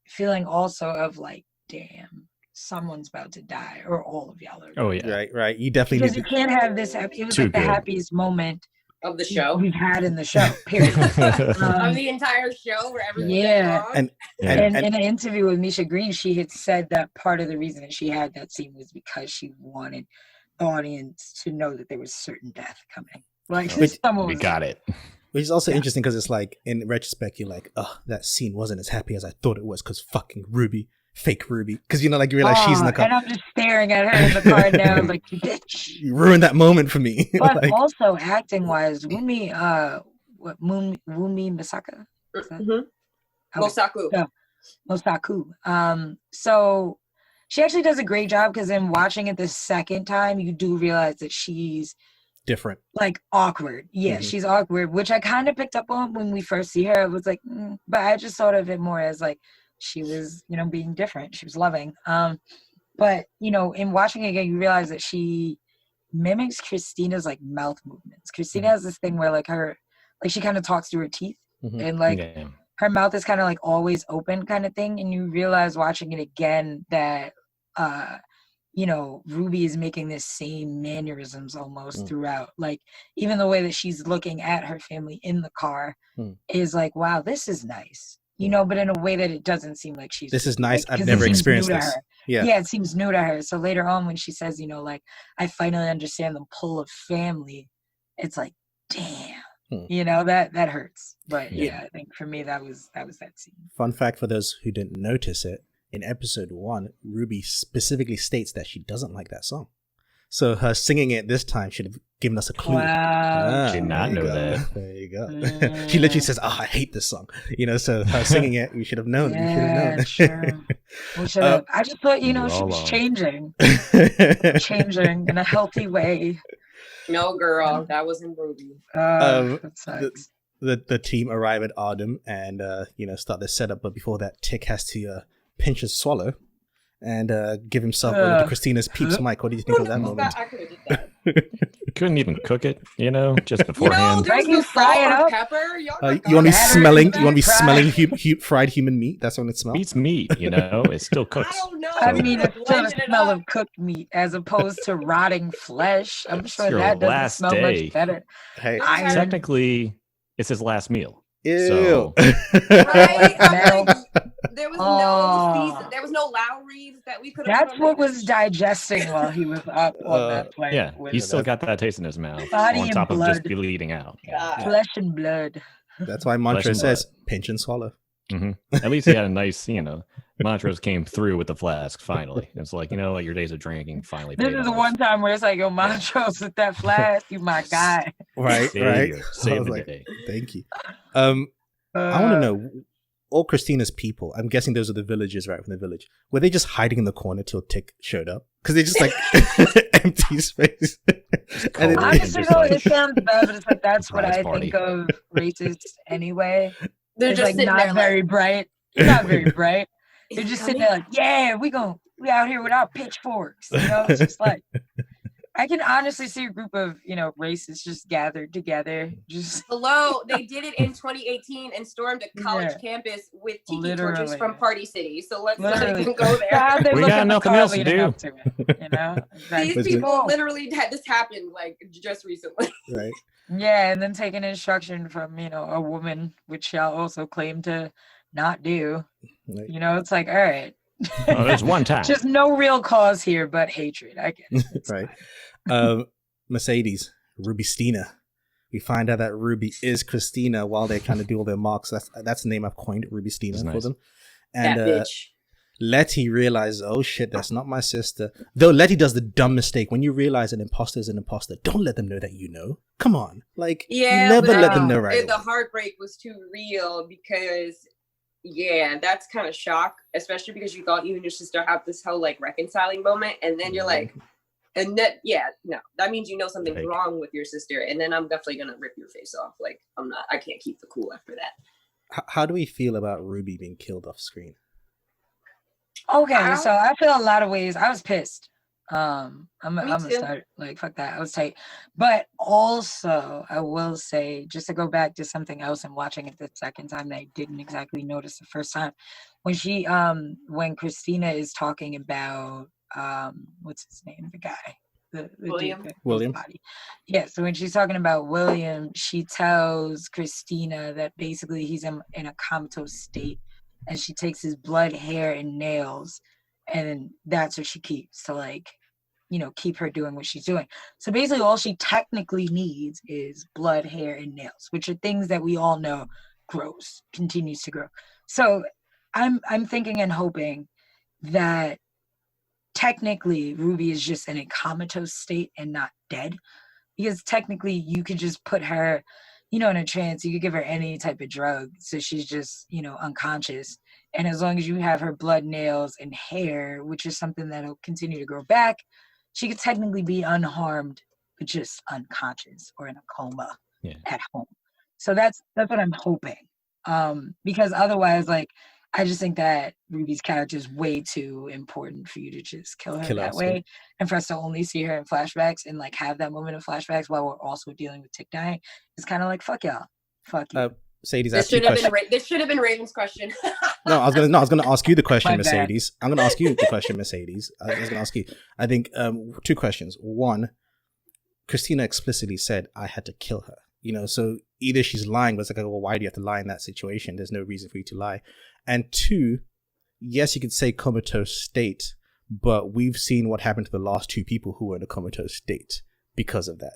S2: feeling also of like, damn, someone's about to die, or all of y'all are.
S3: Oh yeah,
S1: right. You definitely
S2: because you can't have this. It was like the happiest moment
S4: of the show
S2: we've had in the show. Period.
S4: Of the entire show, where everything
S2: and in an interview with Misha Green, she had said that part of the reason that she had that scene was because she wanted the audience to know that there was certain death coming. Like
S3: we got it.
S1: Which is also interesting because it's like, in retrospect, you're like, oh, that scene wasn't as happy as I thought it was because fucking Ruby. Fake Ruby, because you realize she's in the car,
S2: and I'm just staring at her in the car now, like, bitch,
S1: you ruined that moment for me.
S2: But like, also acting wise, Wumi Misaka, Mosaku. So she actually does a great job, because in watching it the second time, you do realize that she's
S1: different,
S2: like awkward. Yeah, she's awkward, which I kind of picked up on when we first see her. I was like, but I just thought of it more as like, she was, being different. She was loving. But, in watching it again, you realize that she mimics Christina's like mouth movements. Christina has this thing where like she kind of talks through her teeth, and like her mouth is kind of like always open kind of thing. And you realize watching it again that, Ruby is making this same mannerisms almost throughout. Like even the way that she's looking at her family in the car is like, wow, this is nice. But in a way that it doesn't seem like she's.
S1: This is nice. I've never experienced this.
S2: Yeah, it seems new to her. So later on, when she says, like, I finally understand the pull of family, it's like, damn, that hurts. But yeah, I think for me, that was that scene.
S1: Fun fact for those who didn't notice it: in episode 1, Ruby specifically states that she doesn't like that song. So her singing it this time should have given us a clue.
S2: Wow.
S3: Did not know that.
S1: There you go. She literally says, I hate this song. So her singing it, we should have known.
S2: Yeah, sure. We should have. I just thought, she was changing. Changing in a healthy way.
S4: No, girl, that wasn't Ruby.
S2: That sucks.
S1: The team arrive at Arden and, start their setup. But before that, Tick has to pinch and swallow and give himself over to Christina's Peeps mic. What do you think of that moment?
S4: I could have did that.
S3: Couldn't even cook it, just beforehand.
S4: There's no salt or pepper.
S1: You want to be smelling? You want to be smelling fried human meat? That's what it smells.
S3: Meat's meat, it still cooks.
S4: I don't know.
S2: I mean, it's still the smell of cooked meat as opposed to rotting flesh. I'm sure that doesn't smell much better.
S1: Hey,
S3: technically, it's his last meal.
S1: Ew.
S3: So.
S4: Right? There was no Lowry's that we could have.
S2: That's what was digesting while he was up on that plane.
S3: Yeah, he still got that taste in his mouth.
S2: Body
S3: on
S2: and
S3: top
S2: blood.
S3: of just bleeding out.
S2: Flesh and blood.
S1: That's why mantra says pinch and swallow.
S3: At least he had a nice, Montrose came through with the flask finally. It's like, your days of drinking finally.
S2: This is the one time where it's like, yo, Montrose with that flask, you my guy.
S1: Right.
S3: Save the day.
S1: Thank you. I want to know, all Christina's people, I'm guessing those are the villagers right from the village, were they just hiding in the corner till Tick showed up? Because they just like empty space. And then,
S2: Honestly, though, it sounds bad, but it's like that's what
S3: Surprise
S2: I
S3: party.
S2: think of racists anyway.
S4: They're
S2: It's
S4: just
S2: like
S4: sitting
S2: not
S4: there
S2: very bright. You're not very bright.
S4: "Is
S2: They're
S4: he
S2: just sitting
S4: coming?"
S2: there like, yeah, we out here with our pitchforks. You know, it's just like I can honestly see a group of, racists just gathered together. Just
S4: Hello, they did it in 2018 and stormed a college
S2: Yeah.
S4: campus with tiki torches
S2: Literally.
S4: from Party City. So let's not
S2: Literally.
S4: even go there.
S2: God, they
S3: We
S2: look
S3: got
S2: at the
S3: nothing
S2: car
S3: else to
S2: leading
S3: do.
S2: up to it, Exactly.
S4: These people literally had this happen like just recently.
S1: right.
S2: Yeah, and then taking instruction from, a woman, which shall also claim to not do.
S1: Right.
S2: It's like, all right.
S3: Oh, there's one time.
S2: Just no real cause here but hatred. I guess. It's
S1: Right.
S2: fine.
S1: Mercedes, Ruby Stina. We find out that Ruby is Christina while they're trying to do all their marks. That's the name I've coined, Ruby Stina,
S3: That's
S1: for
S3: nice.
S1: them.
S4: That
S1: And
S4: bitch.
S1: Letty realizes, oh shit, that's not my sister. Though Letty does the dumb mistake. When you realize an imposter is an imposter, don't let them know that you know. Come on. Like,
S4: Yeah,
S1: never
S4: but
S1: let them know right
S4: the
S1: away.
S4: heartbreak was too real because, that's kind of shock, especially because you thought you and your sister have this whole like reconciling moment, and then you're like, and that, no, that means something's
S3: Fake.
S4: wrong with your sister, and then I'm definitely gonna rip your face off. Like, I can't keep the cool after that.
S1: How do we feel about Ruby being killed off screen?
S2: Okay, so I feel a lot of ways. I was pissed. I'm
S4: Me
S2: gonna
S4: too.
S2: start like fuck that. I was tight, but also I will say, just to go back to something else and watching it the second time that I didn't exactly notice the first time, when Christina is talking about what's his name, the guy, the
S4: William.
S2: dude,
S1: William.
S2: body. Yeah, so when she's talking about William, she tells Christina that basically he's in a comatose state, and she takes his blood, hair, and nails, and that's what she keeps to keep her doing what she's doing. So basically all she technically needs is blood, hair, and nails, which are things that we all know continues to grow. So I'm thinking and hoping that technically Ruby is just in a comatose state and not dead, because technically you could just put her in a trance. You could give her any type of drug so she's just unconscious, and as long as you have her blood, nails, and hair, which is something that'll continue to grow back, she could technically be unharmed but just unconscious or in a coma at home. So that's what I'm hoping, because otherwise, like, I just think that Ruby's character is way too important for you to just kill her that way, and for us to only see her in flashbacks and like have that moment of flashbacks while we're also dealing with Tick dying. It's kind of like, fuck y'all, fuck you.
S1: Sadie's
S4: This
S1: asked you
S4: should
S1: a
S4: have
S1: question.
S4: been this should have been Raven's question.
S1: No, I was gonna ask you the question,
S2: My bad.
S1: Mercedes. I'm gonna ask you the question, Mercedes. I was gonna ask you. I think two questions. One, Christina explicitly said I had to kill her. So either she's lying, but it's like, well, why do you have to lie in that situation? There's no reason for you to lie. And two, yes, you could say comatose state, but we've seen what happened to the last two people who were in a comatose state because of that.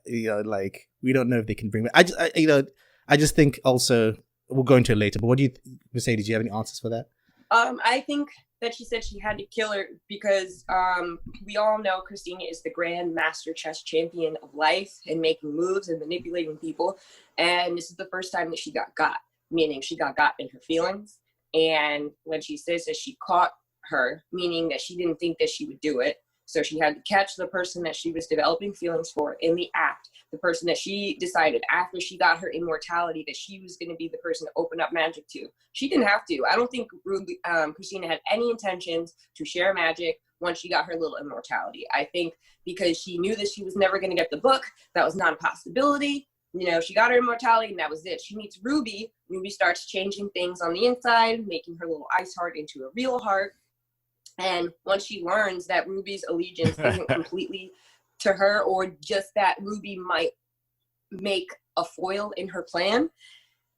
S1: Like, we don't know if they can bring back. I just think also, we'll go into it later, but what do you, Mercedes, do you have any answers for that?
S4: I think that she said she had to kill her because we all know Christina is the grand master chess champion of life and making moves and manipulating people. And this is the first time that she got, meaning she got in her feelings. And when she says that she caught her, meaning that she didn't think that she would do it. So she had to catch the person that she was developing feelings for in the act, the person that she decided after she got her immortality that she was going to be the person to open up magic to. She didn't have to. I don't think Christina had any intentions to share magic once she got her little immortality. I think because she knew that she was never going to get the book, that was not a possibility. She got her immortality and that was it. She meets Ruby. Ruby starts changing things on the inside, making her little ice heart into a real heart. And once she learns that Ruby's allegiance isn't completely to her, or just that Ruby might make a foil in her plan,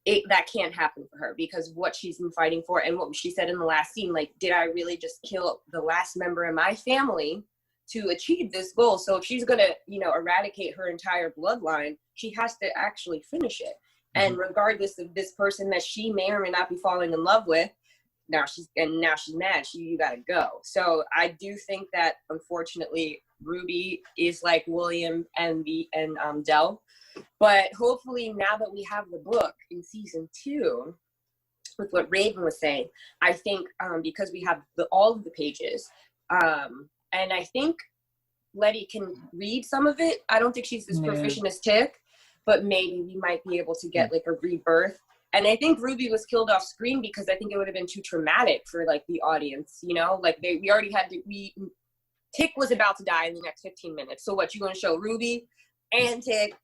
S4: that can't happen for her because what she's been fighting for and what she said in the last scene, like, did I really just kill the last member of my family to achieve this goal? So if she's going to, eradicate her entire bloodline, she has to actually finish it. Mm-hmm. And regardless of this person that she may or may not be falling in love with, now she's mad. You gotta go. So I do think that unfortunately Ruby is like William and Del, but hopefully now that we have the book in season 2, with what Raven was saying, I think because we have all of the pages, and I think Letty can read some of it. I don't think she's as proficient as Tick, but maybe we might be able to get like a rebirth. And I think Ruby was killed off screen because I think it would have been too traumatic for like the audience, you know, like we already had Tick was about to die in the next 15 minutes. So what, you going to show Ruby and Tick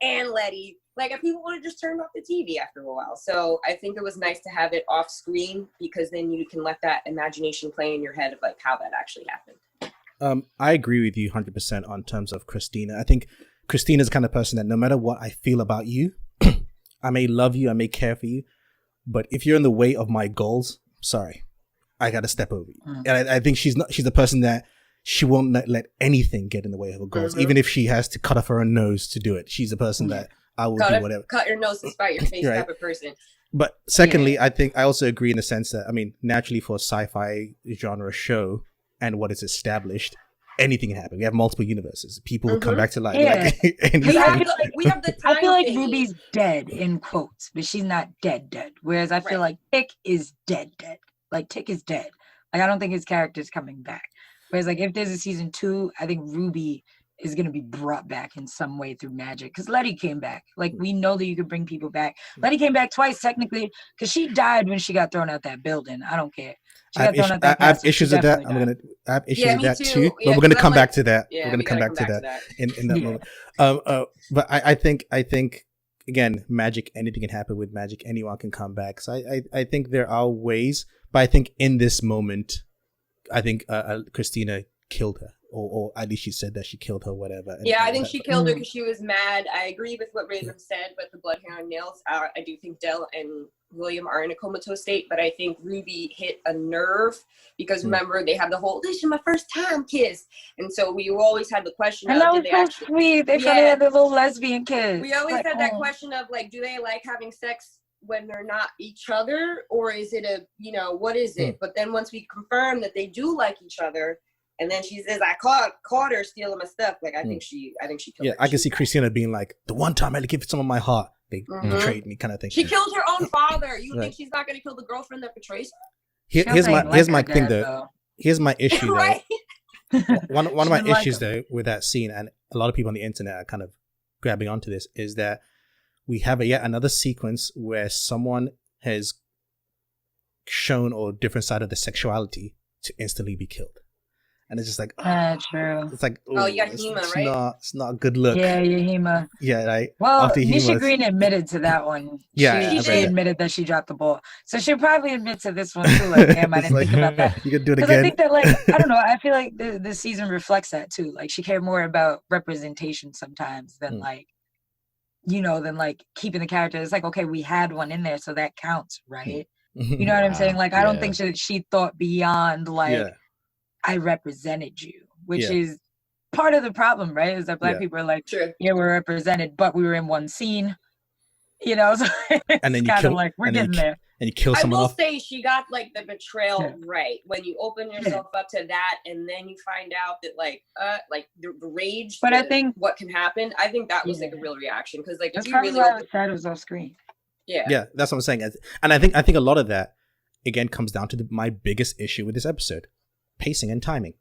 S4: and Letty? Like, if people would have just turned off the TV after a while. So I think it was nice to have it off screen because then you can let that imagination play in your head of like how that actually happened.
S1: I agree with you 100% on terms of Christina. I think Christina's the kind of person that no matter what I feel about you, I may love you, I may care for you, but if you're in the way of my goals, sorry, I got to step over you. And I think she's the person that she won't let anything get in the way of her goals, even if she has to cut off her own nose to do it. She's a person that I will do whatever.
S4: Cut your nose to spite your face type of person.
S1: But secondly, I think I also agree in the sense that, I mean, naturally for a sci-fi genre show and what is established, anything can happen. We have multiple universes. People will come back to life.
S2: Yeah.
S4: We have the time
S2: I feel like
S4: thing.
S2: Ruby's dead in quotes, but she's not dead. Whereas I feel like Tick is dead. Like Tick is dead. Like I don't think his character's coming back. Whereas like if there's a season 2, I think Ruby is going to be brought back in some way through magic. Because Letty came back. Like we know that you could bring people back. Letty came back twice technically because she died when she got thrown out that building. I don't care.
S1: I have issues with that. I have issues with that too. But we're gonna come back to that. We're gonna come back to that in that moment. But I think again, magic. Anything can happen with magic. Anyone can come back. So I think there are ways. But I think in this moment, I think Christina killed her, or at least she said that she killed her. Whatever.
S4: I think she killed her because she was mad. I agree with what Raven said, but the blood hair and nails. I do think Del and William are in a comatose state, but I think Ruby hit a nerve because remember they have the whole "this is my first time" kiss, and so we always had the question
S2: and
S4: of
S2: that was so sweet. They finally had their little lesbian kiss.
S4: We always had that question of like, do they like having sex when they're not each other, or is it what is it? But then once we confirm that they do like each other, and then she says, "I caught her stealing my stuff." Like I think she killed her.
S1: I can see Christina being like, "The one time I had to give someone my heart, they betrayed me," kind of thing.
S4: She killed her own father. You think she's not going to kill the girlfriend that betrays her?
S1: Here's my thing though. Here's my issue
S4: right?
S1: though. One of my issues though with that scene, and a lot of people on the internet are kind of grabbing onto this, is that we have yet another sequence where someone has shown a different side of the sexuality to instantly be killed. And it's just like,
S2: true.
S1: It's like,
S4: you got Hema, right?
S1: It's not a good look.
S2: Yeah, Hema.
S1: Yeah, right.
S2: Well, Nisha Green admitted to that one.
S1: Yeah,
S2: she admitted that she dropped the ball. So she'll probably admit to this one too. Like, damn, I didn't think about that.
S1: You could do it again.
S2: I think that, like, I don't know. I feel like the season reflects that too. Like, she cared more about representation sometimes than like, than like keeping the character. It's like, okay, we had one in there, so that counts, right? You know what I'm saying? Like, I don't think she thought beyond like. I represented you, which is part of the problem, right? Is that Black people are like, we're represented, but we were in one scene, so
S1: and then you
S2: kind of like, we're getting there.
S1: And you kill someone off.
S4: I will say she got like the betrayal right. When you open yourself up to that and then you find out that like the rage,
S2: but I think
S4: what can happen, I think that was like a real reaction. Because like
S2: that's probably why I was sad it was off screen.
S1: Yeah, that's what I'm saying. And I think a lot of that, again, comes down to my biggest issue with this episode. Pacing and timing.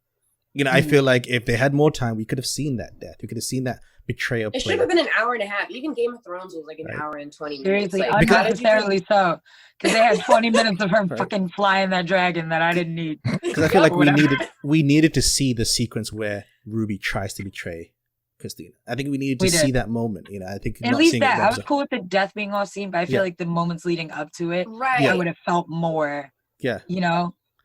S1: I feel like if they had more time, we could have seen that death. We could have seen that betrayal.
S4: It should have been an hour and a half. Even Game of Thrones was like an hour and 20 minutes.
S2: Seriously,
S4: like,
S2: unnecessarily so. Because they had 20 minutes of her fucking flying that dragon that I didn't need.
S1: Because I feel like we needed to see the sequence where Ruby tries to betray Christina. I think we needed to see that moment. I think
S2: at least that I was cool with the death being off scene, but I feel like the moments leading up to it, I would have felt more.
S1: Yeah.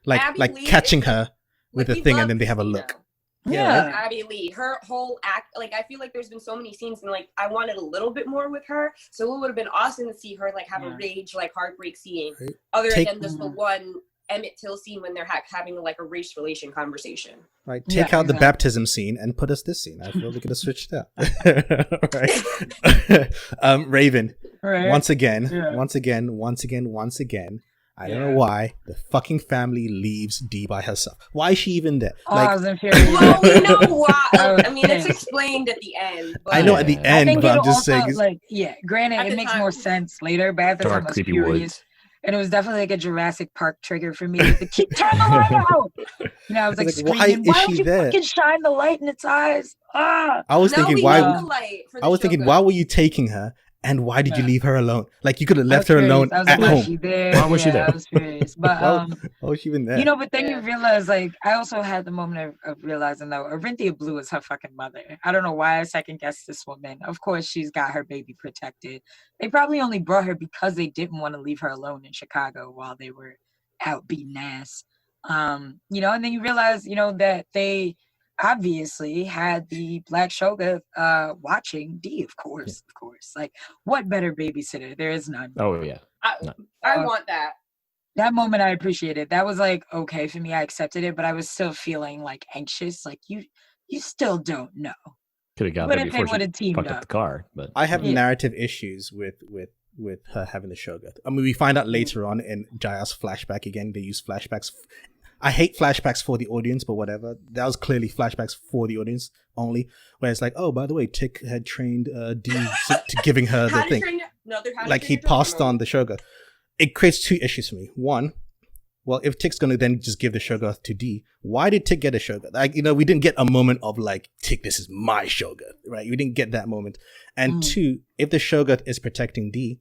S4: Like
S1: catching her with a thing, and then they have a look.
S2: Yeah.
S4: Abby Lee, her whole act, like I feel like there's been so many scenes, and like I wanted a little bit more with her. So it would have been awesome to see her like have a rage, like heartbreak scene, other than just the one Emmett Till scene when they're having like a race relation conversation.
S1: Right. Take out the baptism scene and put us this scene. I feel we could have switched out. Right. Raven. Right. Once again. I don't know why the fucking family leaves Dee by herself. Why is she even there?
S2: I was infuriated.
S4: Well, we know why. I mean, it's explained at the end. But
S1: I know at the end, but I'm just saying.
S2: Granted, it makes more sense later, but at the time I was furious. And it was definitely like a Jurassic Park trigger for me. The kid, turn the light out! I was like
S1: Why
S2: screaming,
S1: is
S2: why
S1: she
S2: would you
S1: there?
S2: fucking shine the light in its eyes? Ah!
S1: I was
S4: No,
S1: thinking,
S4: we
S1: why?
S4: need the light for the
S1: I was thinking,
S4: Shogun.
S1: why were you taking her? And why did you
S2: Yeah.
S1: leave her alone? Like you could have
S2: I was
S1: left her
S2: furious.
S1: alone
S2: I was
S1: at
S2: like,
S1: home.
S2: was she there?
S3: Why was she there?
S2: I was furious. But
S1: Why was she even there?
S2: you know, but then
S4: Yeah.
S2: you realize, like, I also had the moment of realizing that Orinthia Blue is her fucking mother. I don't know why I second guessed this woman. Of course, she's got her baby protected. They probably only brought her because they didn't want to leave her alone in Chicago while they were out beating ass. You know, and then you realize, you know, that they obviously had the Black Shogun watching D, of course. Like, what better babysitter? There is none.
S3: Oh yeah.
S4: I want that.
S2: That moment I appreciated. That was like okay for me. I accepted it, but I was still feeling like anxious. Like you still don't know.
S3: Could have got
S2: What
S3: there
S2: if they
S3: before she
S2: would've teamed
S3: fucked up
S2: up?
S3: the car, but
S1: I have
S2: Yeah.
S1: narrative issues with her having the Shogun. I mean, we find out later on in Jaya's flashback again. They use flashbacks. I hate flashbacks for the audience, but whatever. That was clearly flashbacks for the audience only. Where it's like, oh, by the way, Tick had trained D to giving her the
S4: How to
S1: thing.
S4: train another how to
S1: Like
S4: train
S1: he
S4: your dog
S1: passed on the Shogun. It creates two issues for me. One, well, if Tick's gonna then just give the Shogun to D, why did Tick get a Shogun? Like, you know, we didn't get a moment of like, Tick, this is my Shogun, right? We didn't get that moment. And two, if the Shogun is protecting D,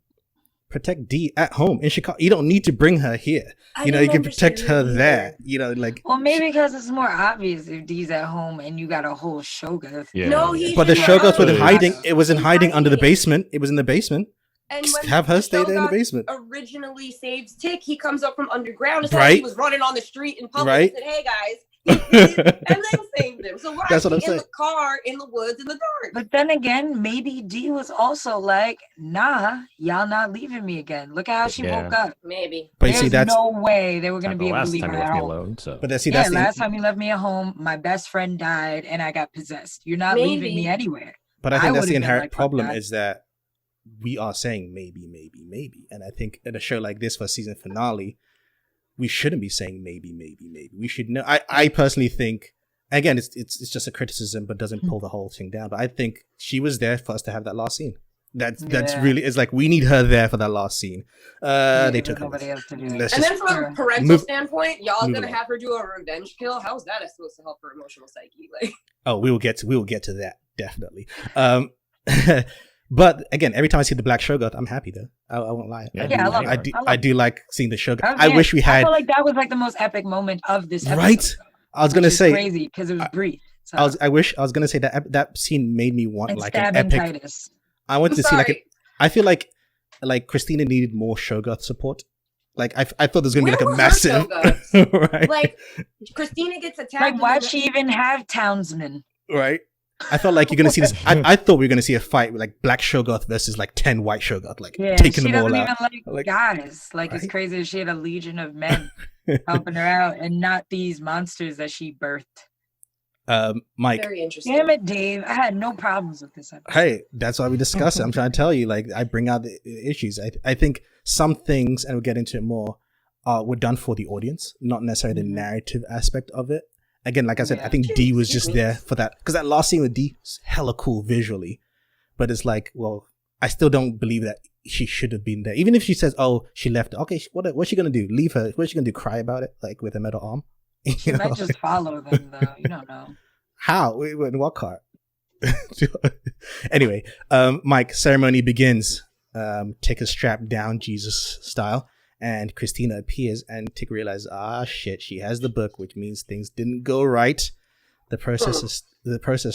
S1: protect D at home in Chicago. You don't need to bring her here. You know, you can protect her there. You know, like.
S2: Well, maybe because it's more obvious if D's at home and you got a whole Shogun.
S3: yeah.
S4: No, he
S1: But the
S4: should
S1: Shogun
S4: not.
S1: was in hiding.
S4: He's
S1: It was in hiding under the
S4: hiding.
S1: basement. It was in the basement.
S4: And
S1: Just
S4: when
S1: have her
S4: the
S1: stay there in the
S4: Shogun
S1: basement.
S4: originally saves Tick, he comes up from underground. It's
S1: Right.
S4: like he was running on the street in public
S1: Right.
S4: and said, "Hey guys," and then saved him. So why
S1: That's
S4: is
S1: what
S4: he
S1: I'm
S4: in
S1: saying.
S4: the car in the woods in the dark?
S2: But then again, maybe D was also like, nah, y'all not leaving me again. Look at how she
S3: Yeah.
S2: woke up.
S4: Maybe.
S1: But you
S2: There's
S1: see, that's.
S2: no way they were
S3: Not
S2: going to
S3: the
S2: be able to
S3: last
S2: leave
S3: time
S2: her
S3: you
S2: at
S3: left me
S2: home.
S3: alone. So
S1: But see,
S2: Yeah,
S1: that's
S2: last
S1: the.
S2: time you left me at home, my best friend died and I got possessed. You're not leaving
S4: Maybe.
S2: me anywhere.
S1: But I think
S2: I
S1: that's the
S2: would've been
S1: inherent
S2: like, fuck
S1: problem
S2: that.
S1: is that we are saying maybe. And I think in a show like this for season finale, we shouldn't be saying maybe. We should know. I personally think, again, it's just a criticism, but doesn't pull the whole thing down. But I think she was there for us to have that last scene. That's
S2: Yeah.
S1: really, it's like we need her there for that last scene.
S2: Yeah,
S1: They
S2: there's
S1: took her.
S2: nobody else to do it.
S1: Let's
S4: And
S1: just
S4: then from a parental
S1: move-
S4: standpoint, y'all
S1: move
S4: gonna
S1: along.
S4: have her do a revenge kill. How's that supposed to help her emotional psyche? Like,
S1: Oh, we will get to that definitely. But again, every time I see the Black Shogun, I'm happy though. I won't lie.
S3: Yeah,
S2: I love
S1: I
S2: it.
S1: do.
S2: I love
S1: I do like seeing the Shogun.
S2: I
S1: I wish we
S2: I
S1: had.
S2: feel like that was like the most epic moment of this episode.
S1: Right? I was gonna
S2: which is
S1: say.
S2: crazy because it was brief. So.
S1: I wish I was gonna say that scene made me want
S2: and
S1: like an
S2: stabbing
S1: epic.
S2: Titus.
S1: I wanted to see like
S4: sorry.
S1: I feel like Christina needed more Shogun support. Like I thought there was gonna be
S4: Where
S1: like a
S4: were her
S1: massive.
S4: Shoguns?
S1: right.
S4: like Christina gets attacked.
S2: Like,
S4: and
S2: why'd
S4: then-
S2: she even have townsmen?
S1: Right. I felt like you're gonna see this. I thought we were gonna see a fight with like Black Shogun versus like 10 white Shogun, like
S2: Yeah,
S1: taking
S2: she
S1: them all
S2: doesn't
S1: out.
S2: even like,
S1: Like-
S2: guys. Like, it's
S1: Right?
S2: crazy that she had a legion of men helping her out and not these monsters that she birthed.
S1: Mike.
S4: Very interesting.
S2: Damn it, Dave. I had no problems with this episode.
S1: Hey, that's why we discuss it. I'm trying to tell you, like I bring out the issues. I think some things, and we'll get into it more, were done for the audience, not necessarily the
S2: Mhm.
S1: narrative aspect of it. Again, like I said, I
S2: Yeah.
S1: think D was just
S4: Excuse me.
S1: there for that because that last scene with D is hella cool visually, but it's like, well, I still don't believe that she should have been there. Even if she says, "Oh, she left," okay, what's she gonna do? Leave her? What's she gonna do? Cry about it, like with a metal arm?
S2: She might just follow them, though. You don't know.
S1: How? Wait, in what car? Anyway, Mike, ceremony begins. Tick is strapped down, Jesus style, and Christina appears, and Tick realizes, shit, she has the book, which means things didn't go right. The process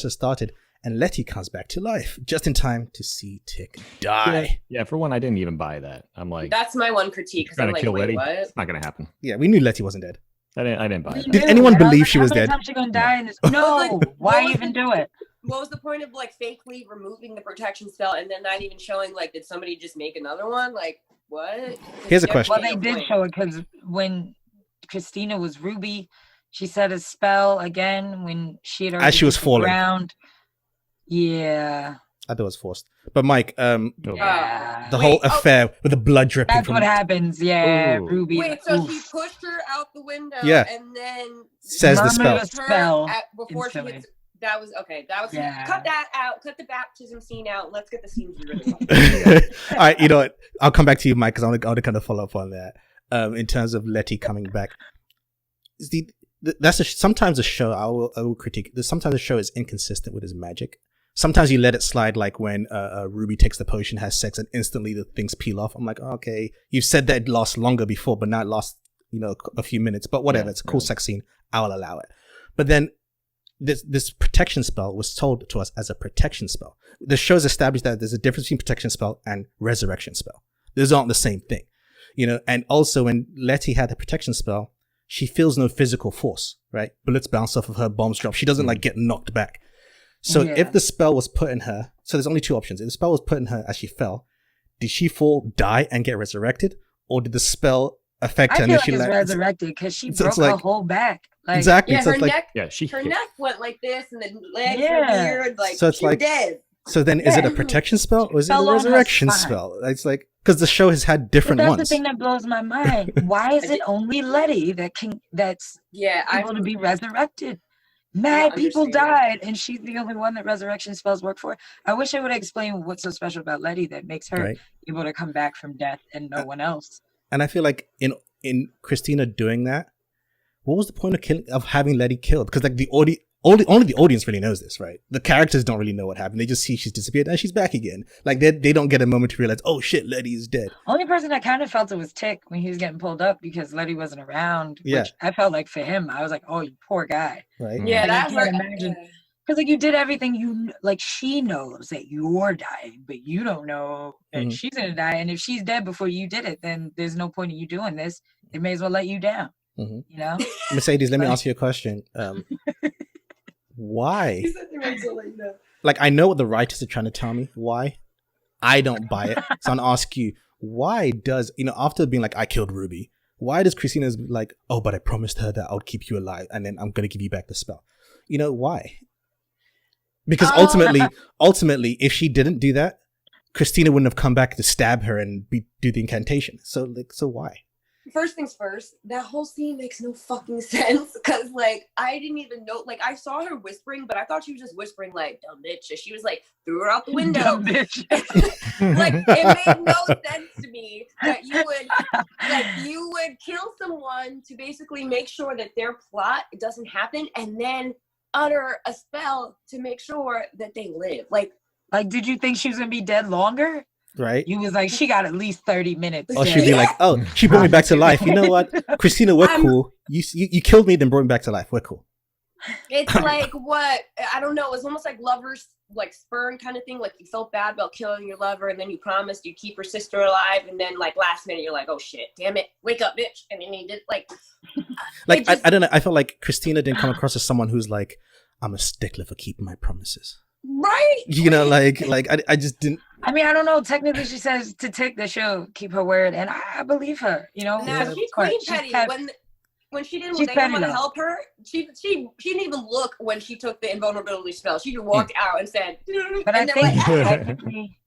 S1: has started, and Letty comes back to life just in time to see Tick die.
S3: yeah, for one, I didn't even buy that. I'm like,
S4: That's my one critique. 'Cause
S3: trying
S4: I'm
S3: to
S4: like,
S3: kill
S4: wait,
S3: Letty.
S4: what?
S3: It's not gonna happen.
S1: Yeah, we knew Letty wasn't dead.
S3: I didn't buy it.
S1: Did anyone
S2: And I was
S1: believe
S2: like,
S1: she
S2: how
S1: was
S2: many
S1: dead?
S2: times she gonna die in this?
S4: But,
S2: No,
S4: like,
S2: why
S4: what was
S2: even
S4: the-
S2: do it?
S4: What was the point of like fakely removing the protection spell and then not even showing like did somebody just make another one? Like what?
S1: Here's a question.
S2: Well, they did show it because when Christina was Ruby, she said a spell again when she had already
S1: As she was
S2: hit the
S1: falling.
S2: ground. Yeah,
S1: I thought it was forced. But Mike,
S3: Oh,
S2: yeah.
S1: the
S4: Wait,
S1: whole
S4: oh.
S1: affair with the blood dripping
S2: That's
S1: from
S2: what happens. Yeah,
S3: Ooh.
S2: Ruby.
S4: Wait, so
S2: oof.
S4: she pushed her out the window
S1: Yeah.
S4: and then
S1: says the
S2: Murmured
S1: spell.
S2: a spell
S4: before
S2: instantly.
S4: she hits That was okay. That was cut that out. Cut the baptism scene out. Let's get the scenes we really want.
S1: All right, you know what? I'll come back to you, Mike, because I want to kind of follow up on that. In terms of Letty coming back, sometimes a show I will critique. Sometimes a show is inconsistent with its magic. Sometimes you let it slide, like when Ruby takes the potion, has sex, and instantly the things peel off. I'm like, oh, okay, you've said that it lasts longer before, but now it lasts, a few minutes. But whatever, it's a cool sex scene. I'll allow it. But then this protection spell was told to us as a protection spell. The show's established that there's a difference between protection spell and resurrection spell. Those aren't the same thing, And also when Letty had the protection spell, she feels no physical force, right? Bullets bounce off of her, bombs drop. She doesn't get knocked back. So if the spell was put in her, so there's only two options. If the spell was put in her as she fell, did she fall, die, and get resurrected, or did the spell affect her?
S2: I feel like it's resurrected because she broke her whole back.
S1: Exactly.
S4: Yeah,
S1: so
S4: her neck.
S3: Yeah,
S4: her neck went like this, and the legs were weird. Like
S1: so it's
S4: she's dead.
S1: So then, is it a protection spell or is it a resurrection spell? It's like because the show has had different ones.
S2: That's the thing that blows my mind. Why is it only Letty that's able to be resurrected? Mad people died, and she's the only one that resurrection spells work for. I wish I would explain what's so special about Letty that makes her able to come back from death and no one else.
S1: And I feel like in Christina doing that, what was the point of having Letty killed? Because like only the audience really knows this, right? The characters don't really know what happened. They just see she's disappeared and she's back again. Like they don't get a moment to realize, oh shit, Letty is dead.
S2: Only person that kind of felt it was Tick when he was getting pulled up because Letty wasn't around.
S1: Yeah.
S2: Which I felt like for him, I was like, oh, you poor guy.
S1: Right.
S4: Yeah,
S2: that hurt. Because like you did everything, she knows that you're dying, but you don't know that she's gonna die. And if she's dead before you did it, then there's no point in you doing this. They may as well let you down.
S1: Mercedes, let me ask you a question. Why? Like, I know what the writers are trying to tell me. Why? I don't buy it. So I'm gonna ask you, why does, after being like, I killed Ruby, why does Christina's like, oh, but I promised her that I would keep you alive and then I'm gonna give you back the spell? Why? Because ultimately, if she didn't do that, Christina wouldn't have come back to stab her and do the incantation. So why?
S4: First things first, that whole scene makes no fucking sense because, I didn't even know. I saw her whispering, but I thought she was just whispering, dumb bitch. And she was threw her out the window.
S2: Dumb bitch.
S4: It made no sense to me that you would kill someone to basically make sure that their plot doesn't happen and then utter a spell to make sure that they live.
S2: Did you think she was going to be dead longer?
S1: Right.
S2: You was like, she got at least 30 minutes.
S1: Or she'd be like, oh, she brought me back to life. You know what? Christina, we're cool. You killed me, then brought me back to life. We're cool.
S4: It's what? I don't know. It's almost like lovers, spurn kind of thing. You felt bad about killing your lover, and then you promised you'd keep her sister alive, and then, last minute, you're like, oh, shit, damn it, wake up, bitch. And then you did,
S1: I don't know. I felt like Christina didn't come across as someone who's like, I'm a stickler for keeping my promises.
S4: Right.
S1: I just didn't.
S2: I mean, I don't know. Technically, she says to Tick that she'll keep her word, and I believe her.
S4: No, she's queen petty. When she didn't, they didn't want to help her. She didn't even look when she took the invulnerability spell. She just walked out and said.
S2: But I think technically.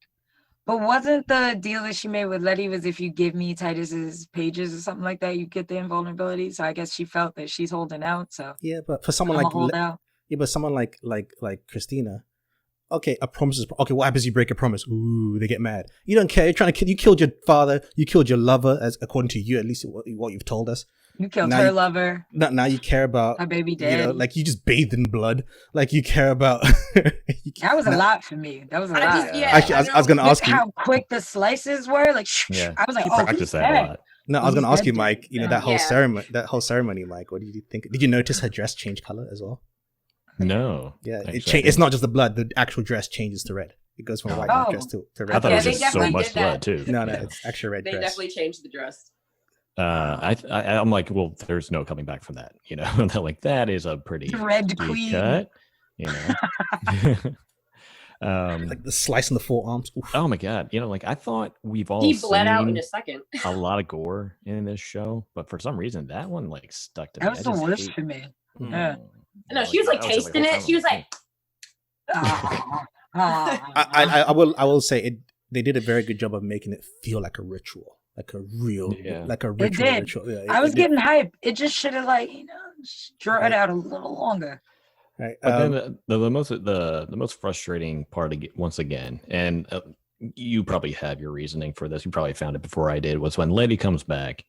S2: But wasn't the deal that she made with Letty was if you give me Titus's pages or something like that, you get the invulnerability. So I guess she felt that she's holding out. So
S1: yeah, but for someone like Christina. Okay, a promise is okay. What happens if you break a promise? Ooh, they get mad. You don't care. You're trying to kill. You killed your father. You killed your lover, as according to you, at least what you've told us.
S2: You killed her lover.
S1: Now you care about
S2: her baby dad.
S1: You just bathed in blood. You care about.
S2: That was a lot for me. That was a lot.
S1: Actually, I was going to ask you
S2: how quick the slices were. I was like,
S3: practice that a lot.
S1: No, I was going to ask you, Mike. That whole ceremony, Mike. What did you think? Did you notice her dress change color as well?
S3: No.
S1: Yeah, it's not just the blood. The actual dress changes to red. It goes from a white dress to red.
S3: I thought it was just so much blood too.
S1: No, it's actual red
S4: dress. They definitely changed the dress.
S3: I'm like, well, there's no coming back from that. That is a pretty
S2: red queen
S3: cut.
S1: The slice in the forearms. Oof.
S3: Oh my god! I thought we've all
S4: he bled out in
S3: seen
S4: a second.
S3: a lot of gore in this show, but for some reason that one stuck to me.
S2: That was the worst for me. Yeah.
S4: No, she was tasting it. She was like.
S1: I will say it. They did a very good job of making it feel like a ritual, like a real ritual.
S2: Yeah, I was getting hype. It just should have drawn it out a little longer.
S1: Right.
S3: But then the most frustrating part once again, and you probably have your reasoning for this. You probably found it before I did. Was when Letty comes back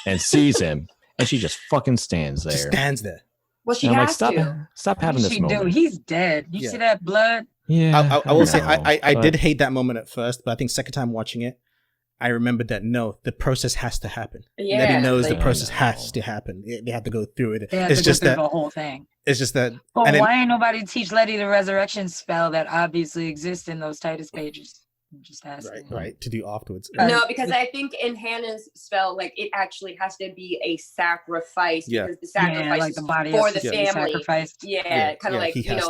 S3: and sees him, and she just fucking stands there.
S1: Just stands there.
S4: Well, she
S3: And I'm
S4: has
S3: like,
S4: to.
S3: stop having this
S2: She
S3: moment.
S2: do. He's dead. You
S1: Yeah.
S2: see that blood?
S3: Yeah,
S1: I will say
S3: know,
S1: I
S3: but-
S1: did hate that moment at first, but I think second time watching it, I remembered that no, the process has to happen.
S4: Yeah,
S1: Letty knows the
S2: like-
S1: process
S3: I know.
S1: has to happen. They have to go through it.
S2: They have
S1: It's
S2: to
S1: just
S2: go through
S1: that.
S2: the whole thing.
S1: It's just that.
S2: But
S1: and then-
S2: why ain't nobody teach Letty the resurrection spell that obviously exists in those Titus pages? I'm just asking.
S1: right, to do afterwards.
S4: No, because I think in Hannah's spell, like it actually has to be a sacrifice
S1: Yeah.
S4: because the sacrifice
S2: like
S4: is
S2: the body
S4: for
S2: has
S4: the
S2: to be
S4: family.
S2: sacrificed.
S4: Yeah, kind of like
S1: he has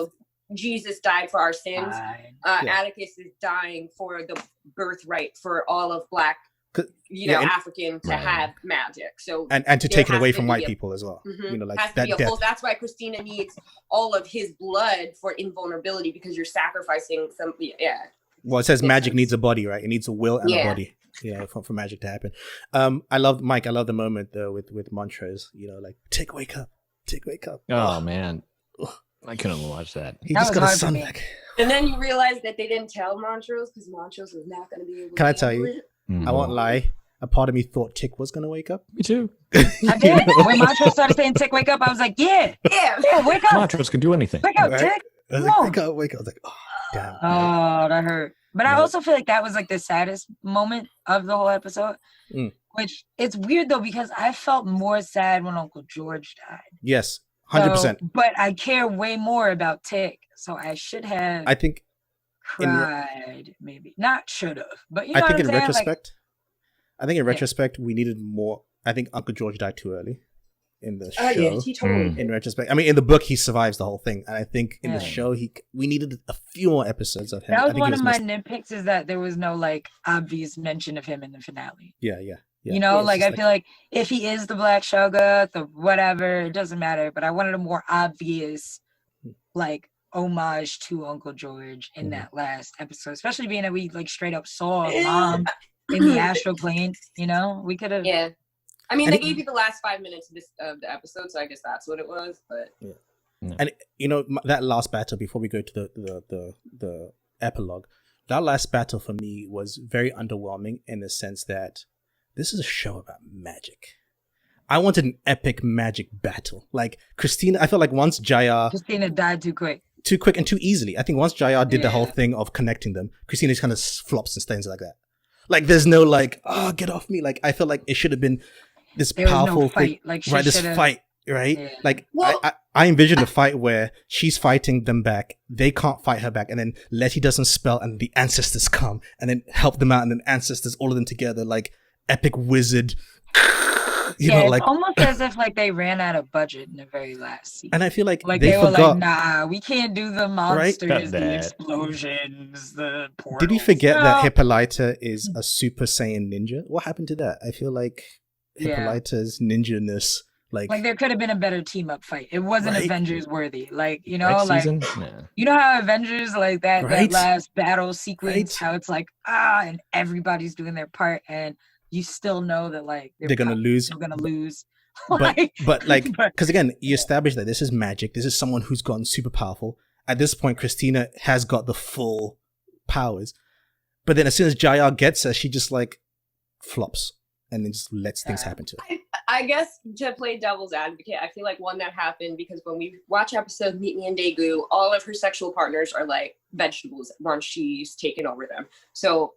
S4: Jesus died for our sins.
S2: Fine.
S1: Yeah.
S4: Atticus is dying for the birthright for all of Black,
S1: 'Cause-
S4: and African to
S3: Right.
S4: have magic. So
S1: and to
S4: there
S1: take it
S4: has
S1: away
S4: to
S1: from
S4: be
S1: white
S4: a-
S1: people as well.
S4: Mhm.
S1: You know, like
S4: has to
S1: that
S4: be a
S1: death.
S4: full. That's why Christina needs all of his blood for invulnerability because you're sacrificing some. Yeah.
S1: Well, it says
S4: Makes
S1: magic
S4: sense.
S1: needs a body, right? It needs a will and a
S4: Yeah.
S1: body. For magic to happen. I love the moment though with Montrose. Like Tick, wake up, Tick, wake up.
S3: Oh man, I couldn't watch that.
S1: He
S2: That
S1: just
S2: was
S1: got his
S2: hard for
S1: son
S2: me.
S1: back.
S4: And then you realize that they didn't tell Montrose because Montrose was not going to be able
S1: Can
S4: to
S1: I tell
S4: handle
S1: you?
S4: it.
S1: I won't lie. A part of me thought Tick was gonna wake up.
S3: Me too.
S2: I did. When Montrose started saying "Tick, wake up," I was like, "Yeah,
S4: Yeah.
S2: yeah, wake up,
S3: Montrose can do anything.
S2: wake up,
S1: Right?
S2: Tick."
S1: I was
S2: Come
S1: like,
S2: on.
S1: wake up, wake up. I was like, oh damn.
S2: Oh, that hurt. But I
S1: Yeah.
S2: also feel like that was like the saddest moment of the whole episode.
S1: Mm.
S2: Which it's weird though because I felt more sad when Uncle George died.
S1: Yes, 100%.
S2: So, but I care way more about Tick, so I should have
S1: I think.
S2: cried. Maybe not should have, but you know
S1: I think
S2: what
S1: in
S2: I'm saying?
S1: retrospect,
S2: Yeah.
S1: we needed more. I think Uncle George died too early in the show.
S4: Oh yeah, he totally.
S3: Mm.
S1: In retrospect, I mean, in the book he survives the whole thing, and I think in the
S2: Yeah.
S1: show we needed a few more episodes of him.
S2: That
S1: I
S2: was
S1: think
S2: one
S1: he
S2: of my
S1: missed-
S2: nitpicks is that there was no like obvious mention of him in the finale.
S1: Yeah.
S2: You know,
S1: It's
S2: like
S1: just
S2: I feel like if he is the Black Shoggoth or whatever, it doesn't matter. But I wanted a more obvious, like, homage to Uncle George in
S1: Mhm.
S2: that last episode, especially being that we like straight up saw Mom in the astral plane. You know, we could have.
S4: Yeah. I mean,
S1: And
S4: they
S1: it-
S4: gave you the last 5 minutes of the episode, so I guess that's what it was. But
S1: And that last battle before we go to the epilogue, that last battle for me was very underwhelming in the sense that this is a show about magic. I wanted an epic magic battle. Like Christina, I felt like once Jaya
S2: Christina died too quick.
S1: too quick and too easily. I think once Jaya did the whole
S4: Yeah.
S1: thing of connecting them, Christina just kind of flops and stands like that. Like there's no like, oh, get off me. Like I felt like it should have been this
S2: There was
S1: powerful
S2: no fight.
S1: thing.
S2: Like she
S1: Right, this
S2: should've-
S1: fight, right?
S2: Yeah.
S1: Like
S4: Well-
S1: I envisioned a fight where she's fighting them back, they can't fight her back, and then Letty doesn't spell, and the ancestors come and then help them out, and then ancestors, all of them together, like epic wizard,
S2: It's
S1: like.
S2: almost as if like they ran out of budget in the very last season.
S1: And I feel like
S2: Like
S1: they
S2: they were
S1: forgot.
S2: like, nah, we can't do the monsters,
S3: Got
S2: the
S3: that.
S2: explosions, the portals.
S1: Did we forget that
S2: No.
S1: Hippolyta is a Super Saiyan ninja? What happened to that? I feel like
S2: Yeah.
S1: Hippolyta's ninja-ness, like
S2: Like there could have been a better team up fight. It wasn't
S1: Right.
S2: Avengers worthy. Like, you know,
S3: Next
S2: like
S3: season, nah.
S2: you know how Avengers like that
S1: Right.
S2: last battle sequence,
S1: Right.
S2: how it's like and everybody's doing their part and you still know that like
S1: they're gonna
S2: probably
S1: lose.
S2: still gonna lose.
S1: But but like,
S2: but-
S1: because again, you establish that this is magic. This is someone who's gotten super powerful. At this point, Christina has got the full powers. But then as soon as Jaya gets her, she just like flops and then just lets things happen to her.
S4: I guess to play devil's advocate, I feel like one that happened because when we watch episode Meet Me in Daegu, all of her sexual partners are like vegetables once she's taken over them. So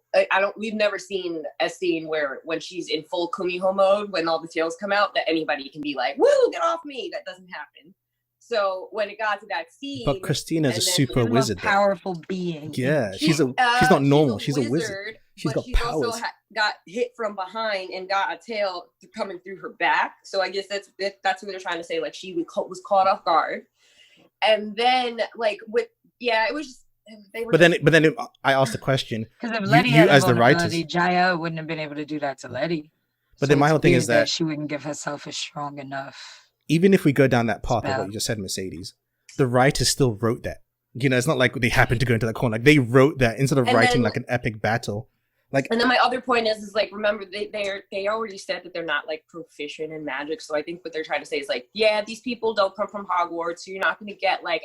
S4: we've never seen a scene where when she's in full Kumiho mode, when all the tails come out, that anybody can be like, woo, get off me. That doesn't happen. So when it got to that scene,
S1: But Christina's a
S4: and then
S1: super
S2: She's the most
S1: wizard. though.
S2: powerful being.
S1: Yeah, she's not normal. She's a wizard. She's
S4: but
S1: got
S4: she's
S1: powers.
S4: also got hit from behind and got a tail coming through her back. So I guess that's what they're trying to say. Like she was caught off guard, and then like it was. Just, they were.
S1: But then I asked the question.
S2: Because if
S1: You-
S2: Letty
S1: you
S2: had
S1: as
S2: a
S1: the writers-
S2: vulnerability, Jaya wouldn't have been able to do that to Letty.
S1: But then my
S2: it's
S1: whole thing
S2: weird
S1: is that-
S2: she wouldn't give herself a strong enough.
S1: Even if we go down that path of
S2: Spell.
S1: what you just said, Mercedes, the writers still wrote that. You know, it's not like they happened to go into that corner. Like they wrote that instead of
S4: And
S1: writing
S4: then-
S1: like an epic battle. Like,
S4: and then my other point is like, remember they already said that they're not like proficient in magic. So I think what they're trying to say is like, yeah, these people don't come from Hogwarts, so you're not going to get like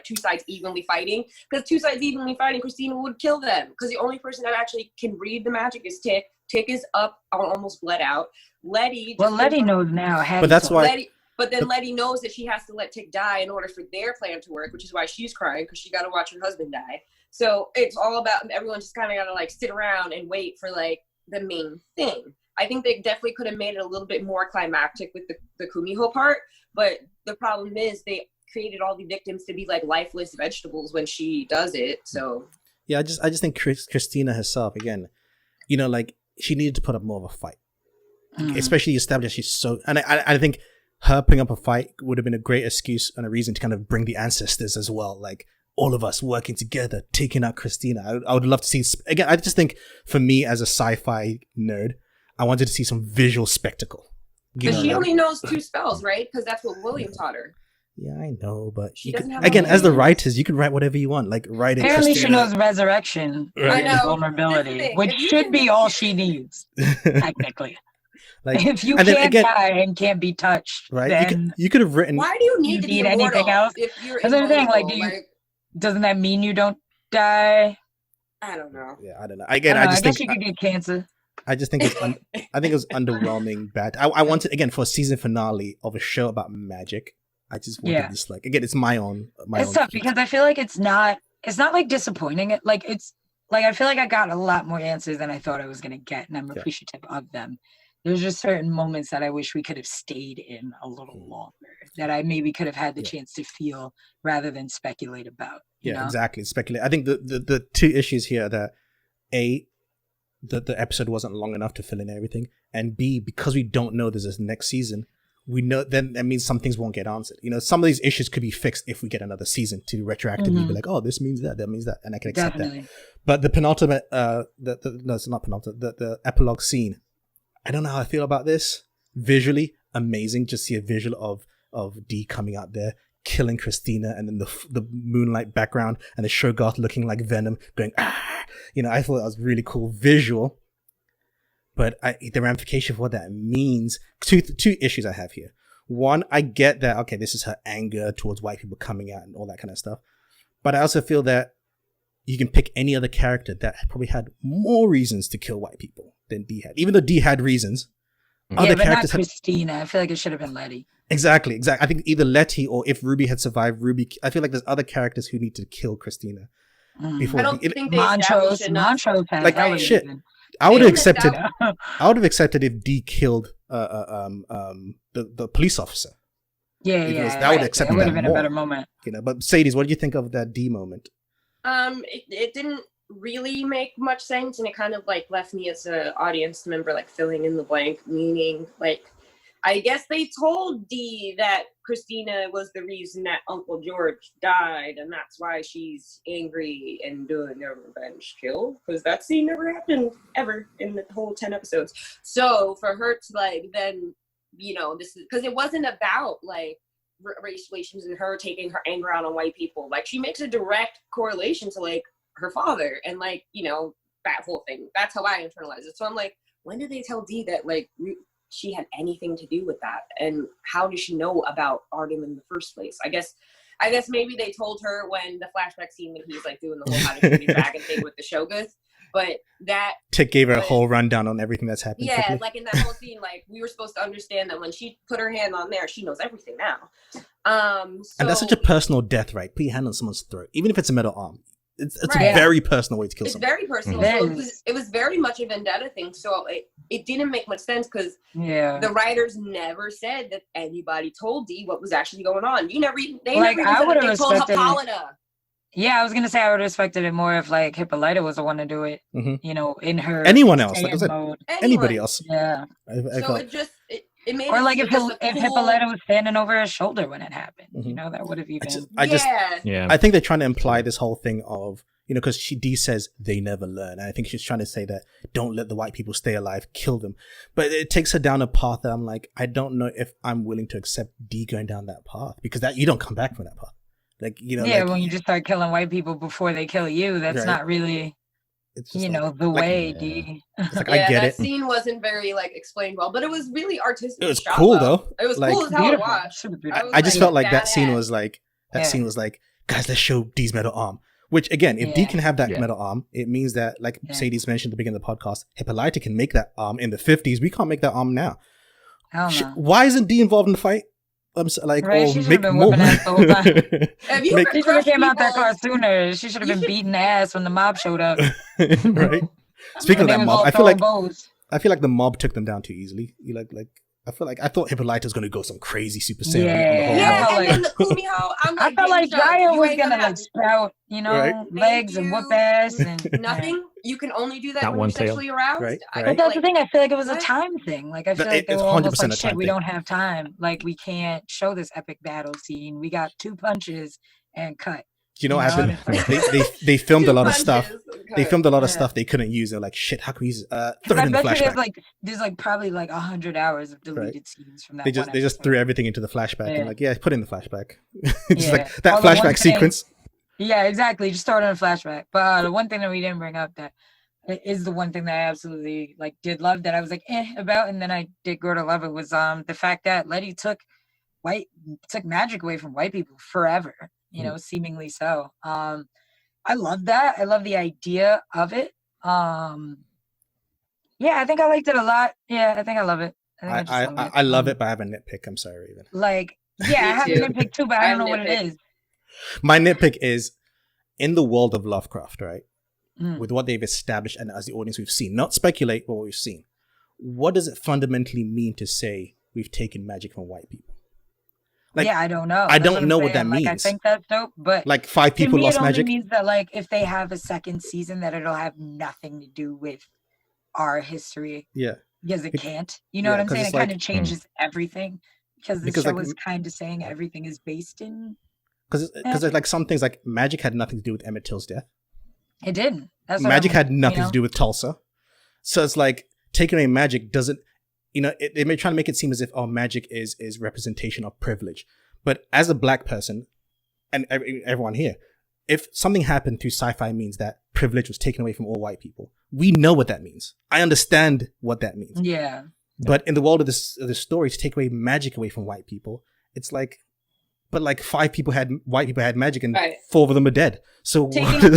S4: two sides evenly fighting. Because two sides evenly fighting, Christina would kill them. Because the only person that actually can read the magic is Tick. Tick is up, almost bled out. Letty.
S2: Letty knows now.
S1: But that's why.
S4: Letty, but then Letty knows that she has to let Tick die in order for their plan to work, which is why she's crying, because she got to watch her husband die. So it's all about everyone just kind of got to like sit around and wait for like the main thing. I think they definitely could have made it a little bit more climactic with the Kumiho part, but the problem is they created all the victims to be like lifeless vegetables when she does it. So
S1: yeah, I just think Christina herself, again, you know, like she needed to put up more of a fight, especially established she's so. And I think her putting up a fight would have been a great excuse and a reason to kind of bring the ancestors as well, like all of us working together, taking out Christina. I would love to see, again, I just think for me as a sci-fi nerd, I wanted to see some visual spectacle.
S4: Because she only knows 2 spells, right? Because that's what William taught her.
S1: Yeah, I know, but
S4: she doesn't have
S1: again, as the writers, you can write whatever you want, like write it.
S2: Apparently she knows resurrection
S1: Right.
S2: and vulnerability, which should be all she needs, technically.
S1: Like,
S2: if you can't die and can't be touched,
S1: right?
S2: Then
S1: you could have written.
S4: Why do you need to be
S2: anything else?
S4: If you're
S2: that's the thing. Like, doesn't that mean you don't die?
S4: I don't know.
S1: Yeah, I don't know.
S2: I guess you could get cancer.
S1: I just think it's I think it was underwhelming. Bad. I wanted, again, for a season finale of a show about magic. I just wanted this, like, again, it's my own.
S2: It's tough because I feel like it's not like disappointing. Like, it's like I feel like I got a lot more answers than I thought I was gonna get, and I'm appreciative of them. There's just certain moments that I wish we could have stayed in a little longer, that I maybe could have had the chance to feel rather than speculate about. You know?
S1: Exactly. Speculate. I think the 2 issues here are that A, the episode wasn't long enough to fill in everything, and B, because we don't know there's this next season, we know then that means some things won't get answered. You know, some of these issues could be fixed if we get another season to retroactively be like, oh, this means that means that, and I can accept that. But the penultimate, no, it's not penultimate. The epilogue scene, I don't know how I feel about this. Visually amazing, just see a visual of Dee coming out there, killing Christina, and then the moonlight background and the Shogoth looking like Venom, going you know, I thought that was really cool visual. But the ramification for what that means, two issues I have here. One, I get that, okay, this is her anger towards white people coming out and all that kind of stuff. But I also feel that you can pick any other character that probably had more reasons to kill white people than Dee had. Even though Dee had reasons.
S2: Other characters not Christina. I feel like it should have been Letty. Exactly.
S1: I think either Letty or if Ruby had survived, I feel like there's other characters who need to kill Christina. Before
S4: I don't think they
S2: Montrose
S1: like shit. I would have accepted. I would have accepted if Dee killed the police officer.
S2: That would have accepted. It would have been a better moment.
S1: You know, but Sadie, what did you think of that Dee moment?
S4: It didn't really make much sense, and it kind of like left me as an audience member like filling in the blank, meaning like I guess they told Dee that Christina was the reason that Uncle George died, and that's why she's angry and doing a revenge kill, because that scene never happened ever in the whole 10 episodes. So for her to like then, you know, this is because it wasn't about like race relations and her taking her anger out on white people. Like she makes a direct correlation to like her father and like, you know, that whole thing. That's how I internalize it. So I'm like, when did they tell Dee that like she had anything to do with that, and how did she know about Artem in the first place? I guess maybe they told her when the flashback scene when he's like doing the whole how to shoot dragon thing with the Shoguth, but that
S1: Tick gave her a whole rundown on everything that's happened.
S4: Yeah, quickly. Like in that whole scene, like we were supposed to understand that when she put her hand on there, she knows everything now.
S1: And that's such a personal death, right? Put your hand on someone's throat, even if it's a metal arm. It's a very personal way to kill someone.
S4: It's very personal. So it was very much a vendetta thing. So it didn't make much sense because the writers never said that anybody told Dee what was actually going on. They never even said that they told Hippolyta.
S2: Yeah, I was gonna say I would have respected it more if like Hippolyta was the one to do it. You know, in her
S1: anyone else, like I said, anybody else.
S2: Yeah.
S4: So it made
S2: or like if Hippolyta was standing over his shoulder when it happened, you know, that would have even.
S1: I think they're trying to imply this whole thing of, you know, because Dee says they never learn. And I think she's trying to say that don't let the white people stay alive, kill them. But it takes her down a path that I'm like, I don't know if I'm willing to accept Dee going down that path, because that you don't come back from that path. Like, you know,
S2: when you just start killing white people before they kill you, that's not really.
S1: it's just
S2: You
S1: like,
S2: know, the
S1: like,
S2: way,
S3: Yeah.
S2: D.
S1: it's like
S4: Yeah,
S1: I get
S4: that
S1: it.
S4: scene wasn't very like explained well, but it was really artistic.
S1: It was
S4: shot
S1: cool,
S4: well.
S1: though.
S4: It was
S1: Like,
S4: cool as hell to
S2: Beautiful.
S4: watch.
S2: Super
S4: I
S2: beautiful.
S4: was
S1: I just felt like that
S4: badass.
S1: scene was like guys, let's show Dee's metal arm. Which again, if Dee
S2: Yeah.
S1: can have that
S3: Yeah.
S1: metal arm, it means that, like
S2: Yeah.
S1: Sadie's mentioned at the beginning of the podcast, Hippolyta can make that arm in the 50s. We can't make that arm now.
S2: I don't know.
S1: Why isn't Dee involved in the fight? Like,
S2: Right,
S1: or
S2: she should've
S1: make
S2: been
S1: more.
S2: whipping ass the whole time.
S4: If you
S1: Make-
S4: could
S2: She should have
S4: crush
S2: came out that
S4: people-
S2: car sooner. She should have
S4: You
S2: been
S4: should-
S2: beating ass when the mob showed up.
S1: Right. Speaking of
S2: And they
S1: that
S2: was
S1: mob,
S2: all
S1: I feel like
S2: throwing bows.
S1: the mob took them down too easily. I thought Hippolyta was going to go some crazy Super Saiyan on the
S2: Yeah.
S1: whole
S4: Yeah,
S1: mob.
S2: felt
S4: and
S2: like-
S4: then the Kumiho, I'm
S2: I
S4: like,
S2: felt like
S4: James Gunn,
S2: Gaia
S4: you
S2: was
S4: ain't
S2: gonna
S4: have
S2: like sprout, you know,
S1: Right.
S2: legs and
S4: you.
S2: whoop ass and
S4: nothing. You can only do that
S3: Not
S4: when
S3: one
S4: you're
S3: tail.
S4: sexually aroused.
S1: Right,
S4: I-
S1: right.
S2: But that's the
S4: like,
S2: thing. I feel like it was a
S4: what?
S2: time thing. Like I feel
S1: That-
S2: like they
S1: it's
S2: were almost
S1: 100%
S2: like,
S1: a time
S2: shit, we
S1: thing.
S2: don't have time. Like we can't show this epic battle scene. We got 2 punches and cut.
S1: You know what
S2: You know,
S1: happened?
S2: and it's
S1: They filmed a lot of
S4: two
S1: stuff.
S4: punches and
S1: They
S4: cut.
S1: filmed a lot of
S2: Yeah.
S1: stuff they couldn't use. They're like, shit, how can we use throw
S2: But
S1: it
S2: I
S1: in the
S2: bet you
S1: flashback?
S2: there's like probably like 100 hours of deleted scenes from that.
S1: They just
S2: episode.
S1: threw everything into the flashback and
S2: Yeah.
S1: like, yeah, put it in the flashback. Just
S2: Yeah.
S1: like that
S2: All the one
S1: flashback
S2: thing-
S1: sequence.
S2: Yeah, exactly. Just start on a flashback. But the one thing that we didn't bring up that is the one thing that I absolutely like did love that I was like about, and then I did grow to love it was the fact that Letty took magic away from white people forever. You know, seemingly so. I love that. I love the idea of it. Yeah, I think I liked it a lot. Yeah, I think I love it. I think I just love it.
S1: I love it, but I have a nitpick. I'm sorry, Raven.
S2: Like, yeah, I have a
S4: too.
S2: nitpick too, but
S4: I
S2: I
S4: have
S2: don't know what
S4: a
S2: it
S4: nitpick.
S2: is.
S1: My nitpick is in the world of Lovecraft, right?
S2: Mm.
S1: With what they've established and as the audience we've seen, not speculate what we've seen. What does it fundamentally mean to say we've taken magic from white people? Like,
S2: Yeah, I don't know.
S1: I
S2: That's
S1: don't
S2: what I'm
S1: know what
S2: saying.
S1: that
S2: Like, I
S1: means.
S2: think that's dope, but
S1: like 5
S2: to
S1: people
S2: me,
S1: lost
S2: it only
S1: magic.
S2: means that like if they have a second season, that it'll have nothing to do with our history
S1: Yeah,
S2: because it
S1: It-
S2: can't. You know
S1: yeah,
S2: what I'm
S1: 'cause
S2: saying?
S1: it's
S2: It kind
S1: like-
S2: of changes everything because the
S1: Because,
S2: show
S1: like,
S2: is kind of saying everything is based in.
S1: because there's like some things like magic had nothing to do with Emmett Till's death.
S2: It didn't. That's what
S1: Magic
S2: I'm-
S1: had nothing
S2: you know?
S1: to do with Tulsa. So it's like taking away magic doesn't, they may try to make it seem as if, oh, magic is representation of privilege. But as a black person, and everyone here, if something happened through sci-fi means that privilege was taken away from all white people, we know what that means. I understand what that means.
S2: Yeah.
S1: But in the world of the story, to take away magic away from white people, it's like, but like 5 white people had magic and
S4: Right.
S1: 4 of them are dead. So
S2: Taking-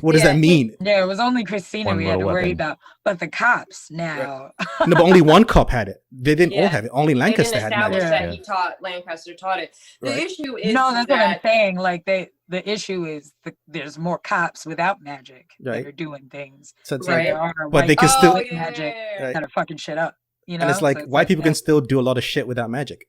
S1: what does
S4: Yeah,
S1: that mean?
S2: Yeah, it was only Christina
S3: One
S2: we had to
S3: little
S2: worry
S3: weapon.
S2: about, but the cops now.
S1: No, but only one cop had it. They didn't all
S4: Yeah.
S1: have it. Only
S4: They didn't
S1: Lancaster had
S4: establish
S1: magic.
S4: that
S3: Yeah.
S4: he taught Lancaster taught it. The
S1: Right.
S4: issue is
S2: No, that's what I'm
S4: that
S2: saying. Like the issue is there's more cops without magic
S1: Right.
S2: that are doing things.
S1: So it's
S2: than
S4: Right.
S2: there
S1: like,
S2: are
S1: But they
S2: white
S1: can
S2: people
S1: still-
S2: with magic
S1: Right.
S2: that are fucking shit up. You know,
S1: and it's like
S2: So
S1: white people can
S2: that.
S1: still do a lot of shit without magic.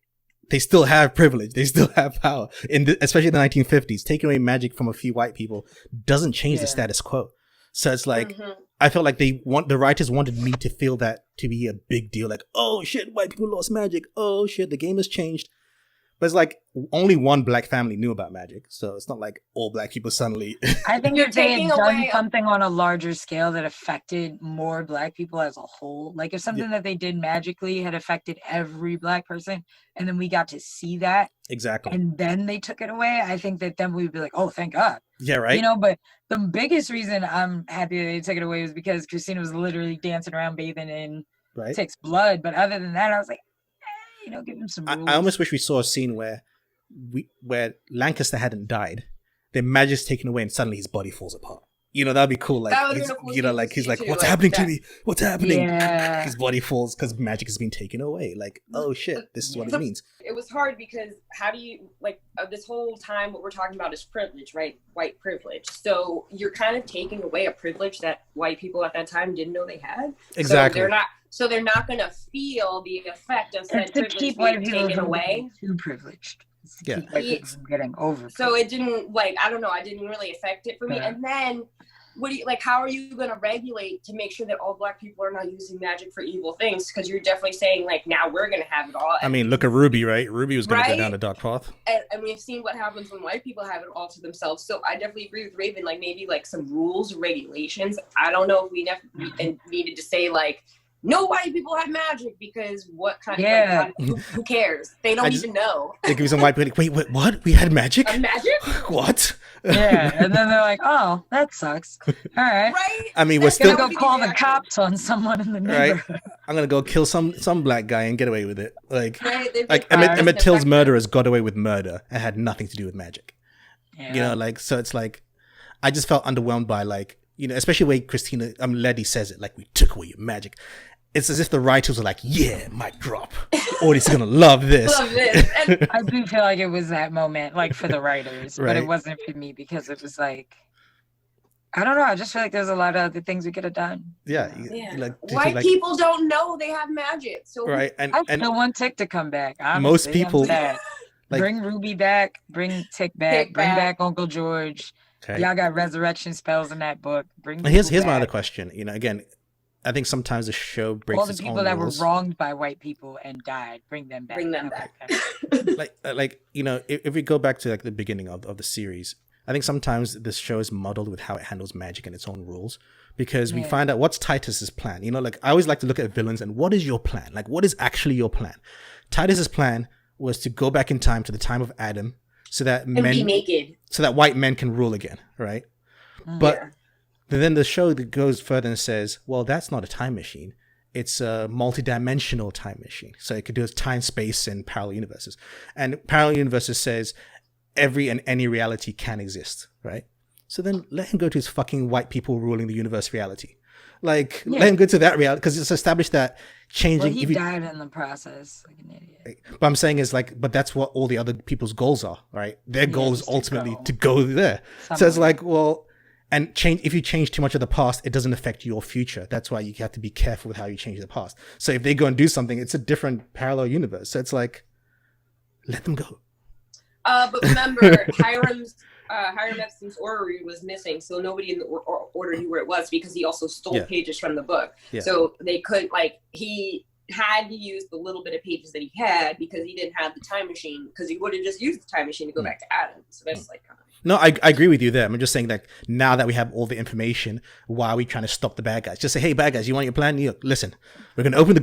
S1: They still have privilege. They still have power. Especially in the 1950s, taking away magic from a few white people doesn't change the
S2: Yeah.
S1: status quo. So it's like,
S4: Mhm.
S1: I felt like the writers wanted me to feel that to be a big deal. Like, oh shit, white people lost magic. Oh shit, the game has changed. But it's like only one black family knew about magic. So it's not like all black people suddenly.
S2: I think
S4: You're
S2: if they
S4: taking
S2: had done
S4: away a-
S2: something on a larger scale that affected more black people as a whole, like if something that they did magically had affected every black person, and then we got to see that,
S1: Exactly.
S2: and then they took it away, I think that then we'd be like, oh, thank God.
S1: Yeah, right?
S2: You know, but the biggest reason I'm happy that they took it away was because Christina was literally dancing around bathing in
S1: right?
S2: Tick's blood. But other than that, I was like, give him some
S1: I
S2: rules.
S1: almost wish we saw a scene where Lancaster hadn't died, then magic's taken away and suddenly his body falls apart. That'd be cool. Like,
S4: That would've
S1: he's,
S4: been a cool
S1: you know,
S4: scene
S1: like
S4: to
S1: he's
S4: see
S1: like,
S4: too,
S1: what's
S4: like
S1: happening to
S4: that.
S1: me? What's happening?
S2: Yeah.
S1: His body falls because magic has been taken away. Like, oh shit, this is what it
S4: So-
S1: means.
S4: It was hard because how do you this whole time what we're talking about is privilege, right? White privilege. So you're kind of taking away a privilege that white people at that time didn't know they had.
S1: Exactly.
S4: So they're not going to feel the effect of said
S2: It's to
S4: privilege
S2: keep white
S4: being
S2: people
S4: taken
S2: from
S4: away.
S2: getting too privileged. It's to
S1: Yeah.
S2: keep white people from getting over.
S4: So it didn't I don't know, it didn't really affect it for me.
S2: Yeah.
S4: And then how are you going to regulate to make sure that all black people are not using magic for evil things? Because you're definitely saying now we're going to have it all.
S1: I mean, look at Ruby, right? Ruby was going to go
S4: Right?
S1: down the dark path.
S4: And we've seen what happens when white people have it all to themselves. So I definitely agree with Raven. Maybe some rules, regulations. I don't know if we needed to say no white people have magic because what kind
S2: Yeah.
S4: of who cares? They don't even know.
S1: They give you some white people like, wait, what? We had magic?
S4: Magic?
S1: What?
S2: Yeah, and then they're like, "Oh, that sucks." All right,
S4: Right?
S1: I mean, we're
S2: gonna
S1: still
S2: go call the cops on someone in the
S1: right.
S2: neighborhood.
S1: I'm gonna go kill some black guy and get away with it. Like
S4: Right?
S1: Emmett Till's murderers got away with murder and had nothing to do with magic.
S2: Yeah.
S1: You know, like, so it's like, I just felt underwhelmed by, like, you know, especially the way Christina Leddy says it, like, we took away your magic. It's as if the writers were like, yeah, mic drop. Audience is gonna love this.
S4: Love this. And
S2: I do feel like it was that moment, like for the writers, but
S1: Right.
S2: it wasn't for me because it was like, I don't know. I just feel like there's a lot of other things we could have done.
S1: Yeah,
S4: yeah.
S1: like,
S4: White people don't know they have magic. So
S1: right, and
S2: I still want Tick to come back. Honestly.
S1: most
S2: I'm
S1: people-
S2: sad.
S1: like-
S2: bring Ruby back, bring Tick back, bring back Uncle George.
S1: okay.
S2: Y'all got resurrection spells in that book. Bring
S1: Here's
S2: people
S1: my
S2: back.
S1: other question. You know, again, I think sometimes the show breaks
S2: All the
S1: its
S2: people
S1: own
S2: that
S1: rules.
S2: were wronged by white people and died, bring them back.
S4: Bring them
S2: Okay.
S1: like you know, if we go back to like the beginning of the series, I think sometimes this show is muddled with how it handles magic and its own rules, because we
S2: Yeah.
S1: find out what's Titus's plan. You know, like, I always like to look at villains and what is your plan? Like, what is actually your plan? Titus's plan was to go back in time to the time of Adam, so that
S4: and be
S1: men,
S4: naked.
S1: so that white men can rule again, right? But then the show that goes further and says, well, that's not a time machine. It's a multi-dimensional time machine. So it could do time, space, and parallel universes. And parallel universes says every and any reality can exist, right? So then let him go to his fucking white people ruling the universe reality. Like, let him go to that reality, because it's established that changing...
S2: Well, he
S1: if you-
S2: died in the process, like an idiot.
S1: But I'm saying is like, but that's what all the other people's goals are, right? Their goal is
S2: just to
S1: ultimately
S2: go
S1: to go there. So it's
S2: somewhere.
S1: like, well, and change, if you change too much of the past, it doesn't affect your future. That's why you have to be careful with how you change the past. So if they go and do something, it's a different parallel universe. So it's like, let them go.
S4: But remember, Hiram Epstein's orrery was missing, so nobody in the order knew where it was, because he also stole pages from the book.
S1: Yeah.
S4: So they couldn't, like, he had to use the little bit of pages that he had because he didn't have the time machine, because he would have just used the time machine to go back to Adam. So that's like...
S1: No, I agree with you there. I'm just saying that now that we have all the information, why are we trying to stop the bad guys? Just say, hey, bad guys, you want your plan? Listen, we're going to open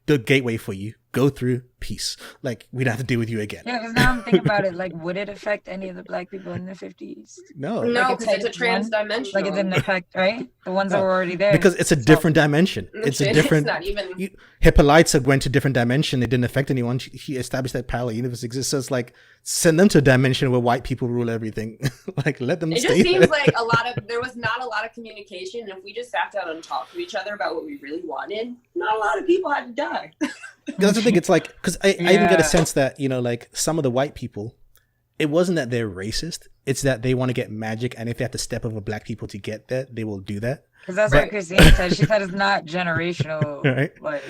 S1: the gateway for you. Go through, peace. Like, we don't have to deal with you again.
S2: Yeah, because now I'm thinking about it, like, would it affect any of the black people in the 50s?
S1: No.
S4: No,
S2: Like,
S4: because it's a trans-dimensional.
S2: Like, it didn't affect, right? The ones that were already there.
S1: Because it's a different dimension. It's a different...
S4: It's not even...
S1: Hippolyta went to a different dimension. It didn't affect anyone. He established that parallel universe exists. So it's like, send them to a dimension where white people rule everything. Like, let them
S4: It
S1: stay
S4: just seems
S1: there.
S4: like there was not a lot of communication. And if we just sat down and talked to each other about what we really wanted, not a lot of people had to die.
S1: That's the thing. It's like, because I even get a sense that, you know, like, some of the white people, it wasn't that they're racist. It's that they want to get magic. And if they have to step over black people to get that, they will do that.
S2: Because that's what Christine said. She said it's not generational.
S1: Right.
S2: Like,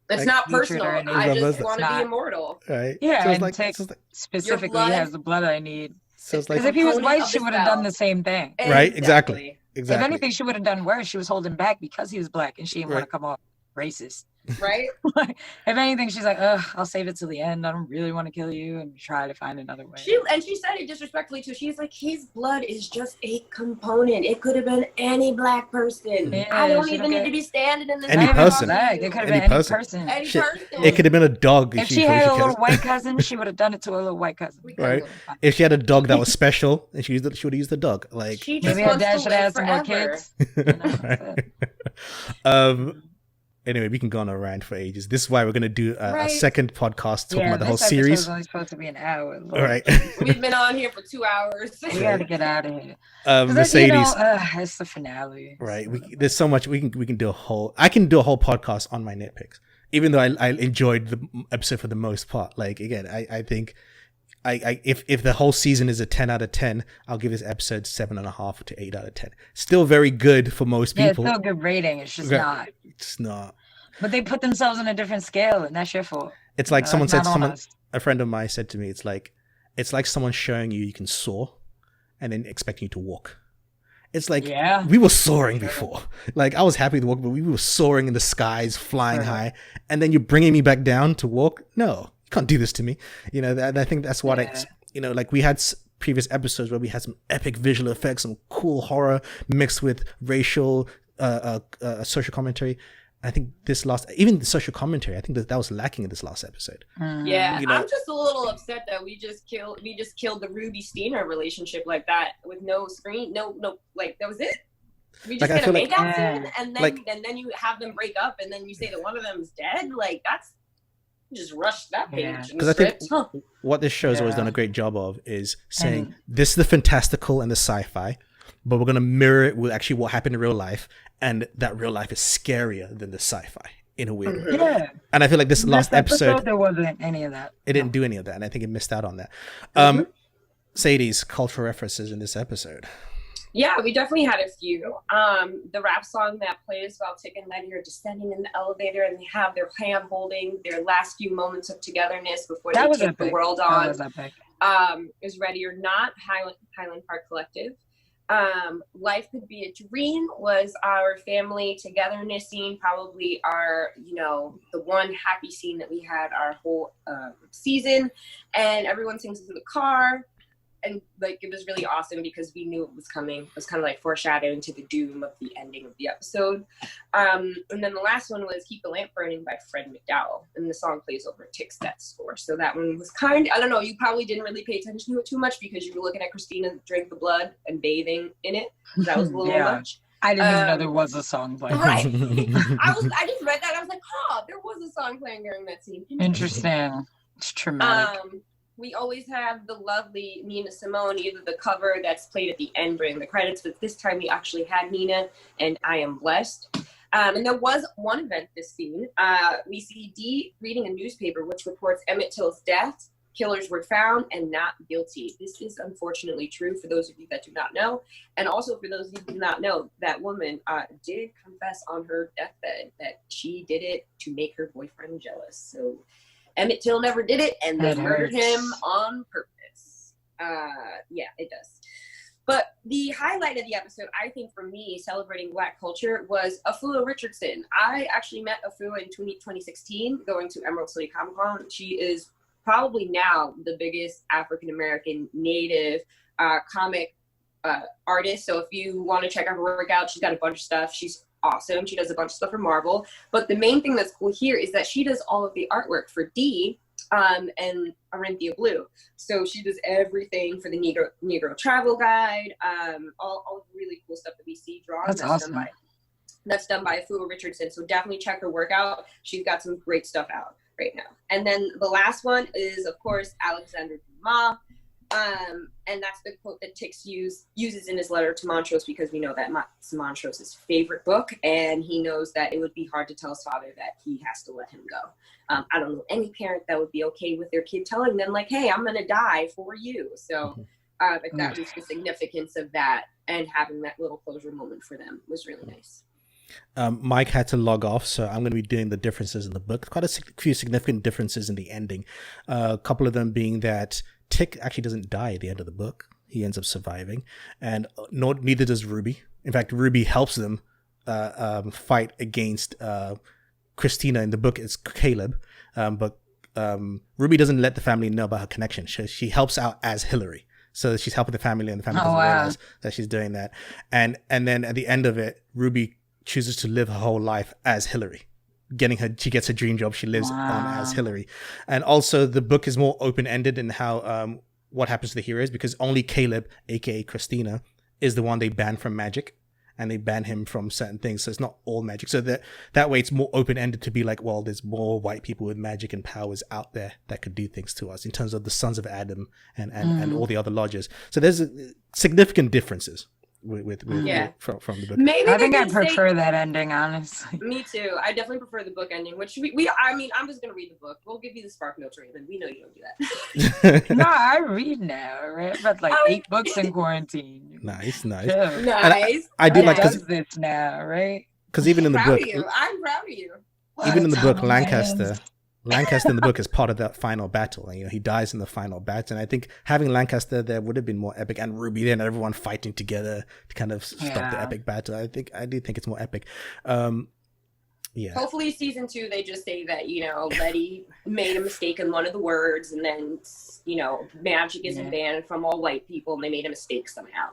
S4: It's not personal.
S2: hatred or
S4: I
S2: anything.
S4: just
S1: It's
S4: want to
S2: not.
S4: be immortal.
S1: Right.
S2: yeah,
S1: So it's
S2: and
S1: like,
S2: Tick
S1: so it's like,
S2: specifically
S4: blood-
S2: has the blood I need.
S1: so it's like,
S2: Because if he was
S4: component
S2: white,
S4: of
S2: she
S4: the
S2: would have done
S4: spell.
S2: the same thing.
S1: Right, exactly.
S2: If anything, she would have done worse. She was holding back because he was black and she didn't want
S1: Right.
S2: to come off racist.
S4: Right?
S2: If anything, she's like, ugh, I'll save it till the end. I don't really want to kill you and try to find another way.
S4: She said it disrespectfully too. She's like, his blood is just a component. It could have been any black person.
S2: Yeah,
S4: I don't
S2: she
S4: even
S2: don't
S4: need
S2: get-
S4: to be standing in this.
S1: Any
S2: Not even
S1: person.
S2: black. It could have
S1: Any
S2: been
S1: person.
S2: any person.
S4: Any
S1: Shit.
S4: person.
S1: It could have been a dog.
S2: If she had a little white cousin, she would have done it to her little white cousin.
S1: Right. If she had a dog that was special, and she would have used the dog. Like,
S4: She just
S2: Maybe her
S4: wants
S2: dad
S4: to
S2: should
S4: live
S2: have some more
S4: forever.
S2: kids. You know, that's it.
S1: Anyway, we can go on a rant for ages. This is why we're going to do a
S4: Right.
S1: second podcast talking about the whole
S2: this
S1: series.
S2: episode's only supposed to be an hour.
S1: All right.
S4: We've been on here for 2 hours.
S2: We gotta get out of here. 'Cause
S1: Mercedes.
S2: It's the finale.
S1: Right. There's so much we can do I can do a whole podcast on my nitpicks, even though I enjoyed the episode for the most part. Like, again, I think if the whole season is a 10 out of 10, I'll give this episode 7.5 to 8 out of 10. Still very good for most
S2: Yeah, it's
S1: people.
S2: still a good rating. It's just
S1: Okay.
S2: not.
S1: It's not.
S2: But they put themselves on a different scale, and that's your fault.
S1: It's like someone
S2: That's
S1: said.
S2: not honest.
S1: A friend of mine said to me, it's like someone showing you can soar, and then expecting you to walk. It's like,
S2: Yeah.
S1: we were soaring before. Like, I was happy to walk, but we were soaring in the skies, flying
S2: Sure.
S1: high, and then you're bringing me back down to walk. No, you can't do this to me. You know, I think that's what it's. You know, like, we had previous episodes where we had some epic visual effects, some cool horror mixed with racial, social commentary. I think this last, even the social commentary, I think that was lacking in this last episode.
S4: Yeah,
S1: You know-
S4: I'm just a little upset that we just killed the Ruby Steiner relationship like that with no screen, no, like that was it. We just
S1: Like, I
S4: get a
S1: feel like-
S4: makeout scene, and then
S1: like-
S4: and then you have them break up, and then you say that one of them is dead. Like that's just rushed that page.
S2: Yeah.
S4: in
S1: 'Cause
S4: the
S1: I think-
S4: script. Huh.
S1: What this show's always
S2: Yeah.
S1: done a great job of is saying,
S2: And-
S1: this is the fantastical and the sci-fi, but we're going to mirror it with actually what happened in real life, and that real life is scarier than the sci-fi in a weird way.
S2: Yeah.
S1: And I feel like this last
S2: This
S1: episode,
S2: there wasn't any of that.
S1: it didn't do any of that, and I think it missed out on that. Sadie's cultural references in this episode.
S4: Yeah, we definitely had a few. The rap song that plays while Tick and Letty are descending in the elevator, and they have their hand holding their last few moments of togetherness before
S2: That
S4: they
S2: was
S4: take
S2: epic.
S4: the world
S2: That
S4: on.
S2: was epic.
S4: Is Ready or Not, Highland Park Collective. Life Could Be a Dream was our family togetherness scene, probably our, the one happy scene that we had our whole season, and everyone sings in the car. And like it was really awesome because we knew it was coming. It was kind of like foreshadowing to the doom of the ending of the episode. And then the last one was Keep the Lamp Burning by Fred McDowell. And the song plays over Tick's death score. So that one was I don't know, you probably didn't really pay attention to it too much because you were looking at Christina drink the blood and bathing in it. That was a little
S2: Yeah.
S4: much.
S2: I didn't even know there was a song playing.
S4: Right. I just read that. I was like, there was a song playing during that scene.
S2: Interesting. It's traumatic.
S4: We always have the lovely Nina Simone, either the cover that's played at the end during the credits, but this time we actually had Nina, and I am blessed. And there was one event this scene. We see Dee reading a newspaper which reports Emmett Till's death. Killers were found and not guilty. This is unfortunately true for those of you that do not know. And also for those of you who do not know, that woman did confess on her deathbed that she did it to make her boyfriend jealous. So Emmett Till never did it, and they
S2: That
S4: murdered
S2: hurts.
S4: him on purpose. Yeah, it does. But the highlight of the episode, I think for me, celebrating Black culture, was Afua Richardson. I actually met Afua in 2016, going to Emerald City Comic Con. She is probably now the biggest African-American native comic artist. So if you want to check out her workout, she's got a bunch of stuff. She's awesome. She does a bunch of stuff for Marvel. But the main thing that's cool here is that she does all of the artwork for Dee and Arinthia Blue. So she does everything for the Negro Travel Guide, all the really cool stuff that we see drawn.
S2: That's awesome.
S4: That's done by Afua Richardson. So definitely check her work out. She's got some great stuff out right now. And then the last one is, of course, Alexander Dumas. And that's the quote that Tix uses in his letter to Montrose, because we know that it's Montrose's favorite book, and he knows that it would be hard to tell his father that he has to let him go. I don't know any parent that would be okay with their kid telling them, like, hey, I'm going to die for you. So that was the significance of that, and having that little closure moment for them was really nice.
S1: Mike had to log off, so I'm going to be doing the differences in the book. Quite a few significant differences in the ending. A couple of them being that Tick actually doesn't die at the end of the book. He ends up surviving, and neither does Ruby. In fact, Ruby helps them fight against Christina. In the book, it's Caleb, but Ruby doesn't let the family know about her connection. She helps out as Hillary. So she's helping the family, and the family doesn't realize that she's doing that. And then at the end of it, Ruby chooses to live her whole life as Hillary. She gets her dream job. She lives on as Hillary. And also the book is more open-ended in how what happens to the heroes, because only Caleb, aka Christina, is the one they ban from magic, and they ban him from certain things. So it's not all magic. So that way it's more open-ended to be like, well, there's more white people with magic and powers out there that could do things to us, in terms of the Sons of Adam and all the other lodges. So there's significant differences from the book.
S4: Maybe
S2: I think I prefer that ending, honestly.
S4: Me too. I definitely prefer the book ending, which I'm just gonna read the book. We'll give you the Spark Notes, Raven. We know you don't do that.
S2: No, I read now, right? But like 8 books in quarantine.
S1: Nice.
S2: Yeah.
S4: Nice.
S1: I do like,
S2: does this now, right?
S1: because even in the
S4: Proud
S1: book,
S4: of you. I'm proud of you.
S1: even in the book,
S2: Lancaster.
S1: Lancaster in the book is part of that final battle. And, he dies in the final battle. And I think having Lancaster there would have been more epic, and Ruby there and everyone fighting together to kind of stop the epic battle. I do think it's more epic. Yeah.
S4: Hopefully season 2, they just say that, Letty made a mistake in one of the words, and then, magic isn't banned from all white people, and they made a mistake somehow.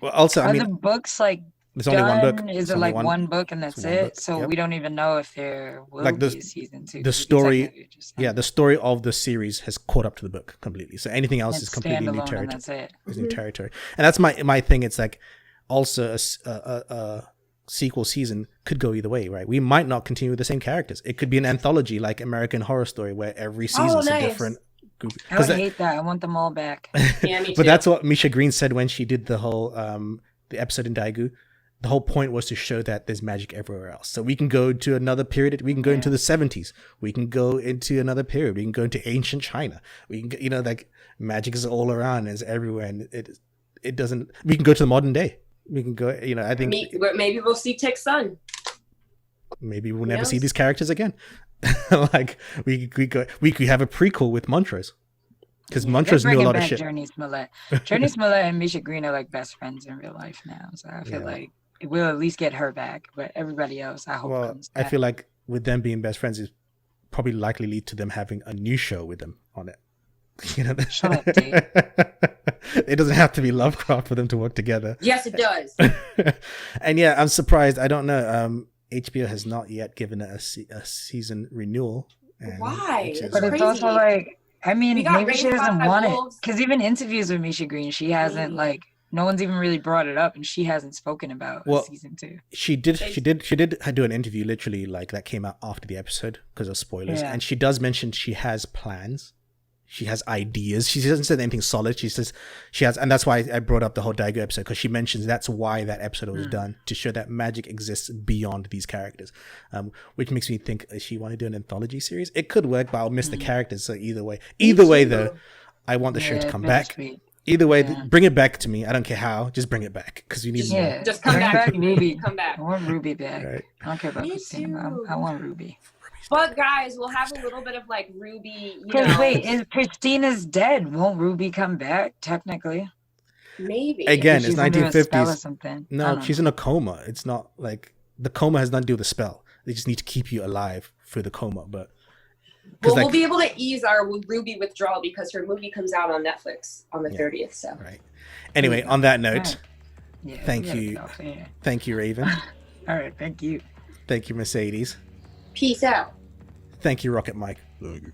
S1: Well, also,
S2: Are the books like
S1: There's only one book.
S2: done?
S1: It's
S2: Is it
S1: only
S2: like one book and that's
S1: one
S2: it?
S1: book,
S2: So
S1: yep.
S2: we don't even know if there will
S1: Like
S2: be a season 2.
S1: the
S2: because
S1: story-
S2: technically it just
S1: Yeah, the story of the series has caught up to the book completely. So anything else
S2: it's
S1: is completely new
S2: standalone and
S1: territory.
S2: that's it.
S1: Is new territory, and that's my thing. It's like also a sequel season could go either way, right? We might not continue with the same characters. It could be an anthology like American Horror Story, where every season is a
S4: nice.
S1: different group.
S2: I would hate that. I want them all back.
S4: Yeah, me too.
S1: But that's what Misha Green said when she did the whole the episode in Daegu. The whole point was to show that there's magic everywhere else. So we can go to another period. We can go into the 70s. We can go into another period. We can go into ancient China. We can, you know, like magic is all around. It's everywhere, and it doesn't. We can go to the modern day. We can go. You know, I think
S4: maybe we'll see Tick's son.
S1: maybe we'll never see these characters again. Like we could have a prequel with Montrose. Because Montrose knew a lot of shit.
S2: Journey Smollett. Journey Smollett and Misha Green are like best friends in real life now. So I feel like we'll at least get her back. But everybody else, I hope comes back.
S1: I feel like with them being best friends is probably likely lead to them having a new show with them on it. You know,
S2: Shut up, Dave.
S1: It doesn't have to be Lovecraft for them to work together.
S4: Yes, it does.
S1: And yeah, I'm surprised. I don't know. HBO has not yet given it a season renewal.
S4: Why?
S2: But it's also like, I mean,
S4: We got
S2: maybe she
S4: raised
S2: doesn't
S4: by
S2: want it.
S4: wolves.
S2: Because even interviews with Misha Green, she hasn't like, no one's even really brought it up, and she hasn't spoken about season 2.
S1: She did do an interview literally like that came out after the episode because of spoilers, and she does mention she has plans. She has ideas. She doesn't say anything solid. She says she has, and that's why I brought up the whole Daegu episode, because she mentions that's why that episode was done, to show that magic exists beyond these characters, which makes me think she want to do an anthology series. It could work, but I'll miss the characters. So either way though, I want the show to come back. Either way, bring it back to me. I don't care how. Just bring it back because you need more.
S4: Just come back.
S2: Ruby.
S4: Come back.
S2: I want Ruby back.
S1: Right.
S2: I don't care about
S4: Me
S2: Christina.
S4: too.
S2: I want Ruby.
S4: But guys, we'll have a little bit of like Ruby.
S2: Because wait, if Christina's dead, won't Ruby come back technically?
S4: Maybe.
S1: Again,
S2: She's
S1: it's
S2: under a spell or
S1: 1950s.
S2: something. I
S1: No,
S2: don't
S1: she's
S2: know.
S1: in a coma. It's not like the coma has nothing to do with the spell. They just need to keep you alive through the coma. But
S4: Well, we'll be able to ease our Ruby withdrawal because her movie comes out on Netflix on the 30th. So
S1: right. Anyway, on that note,
S2: Yeah,
S1: thank
S2: we gotta
S1: you.
S2: get off here.
S1: Thank you, Raven.
S2: All right, thank you.
S1: Thank you, Mercedes.
S4: peace out.
S1: Thank you, Rocket Mike.
S5: Thank you.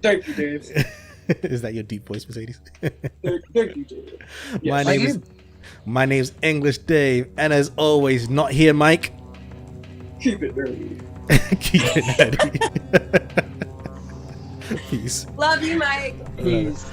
S4: Thank you, Dave.
S1: Is that your deep voice, Mercedes?
S4: Thank you, Dave.
S1: My name's English Dave, and as always, not here, Mike.
S4: Keep it nerdy.
S1: Keep it nerdy. Peace.
S4: Love you, Mike.
S2: Peace.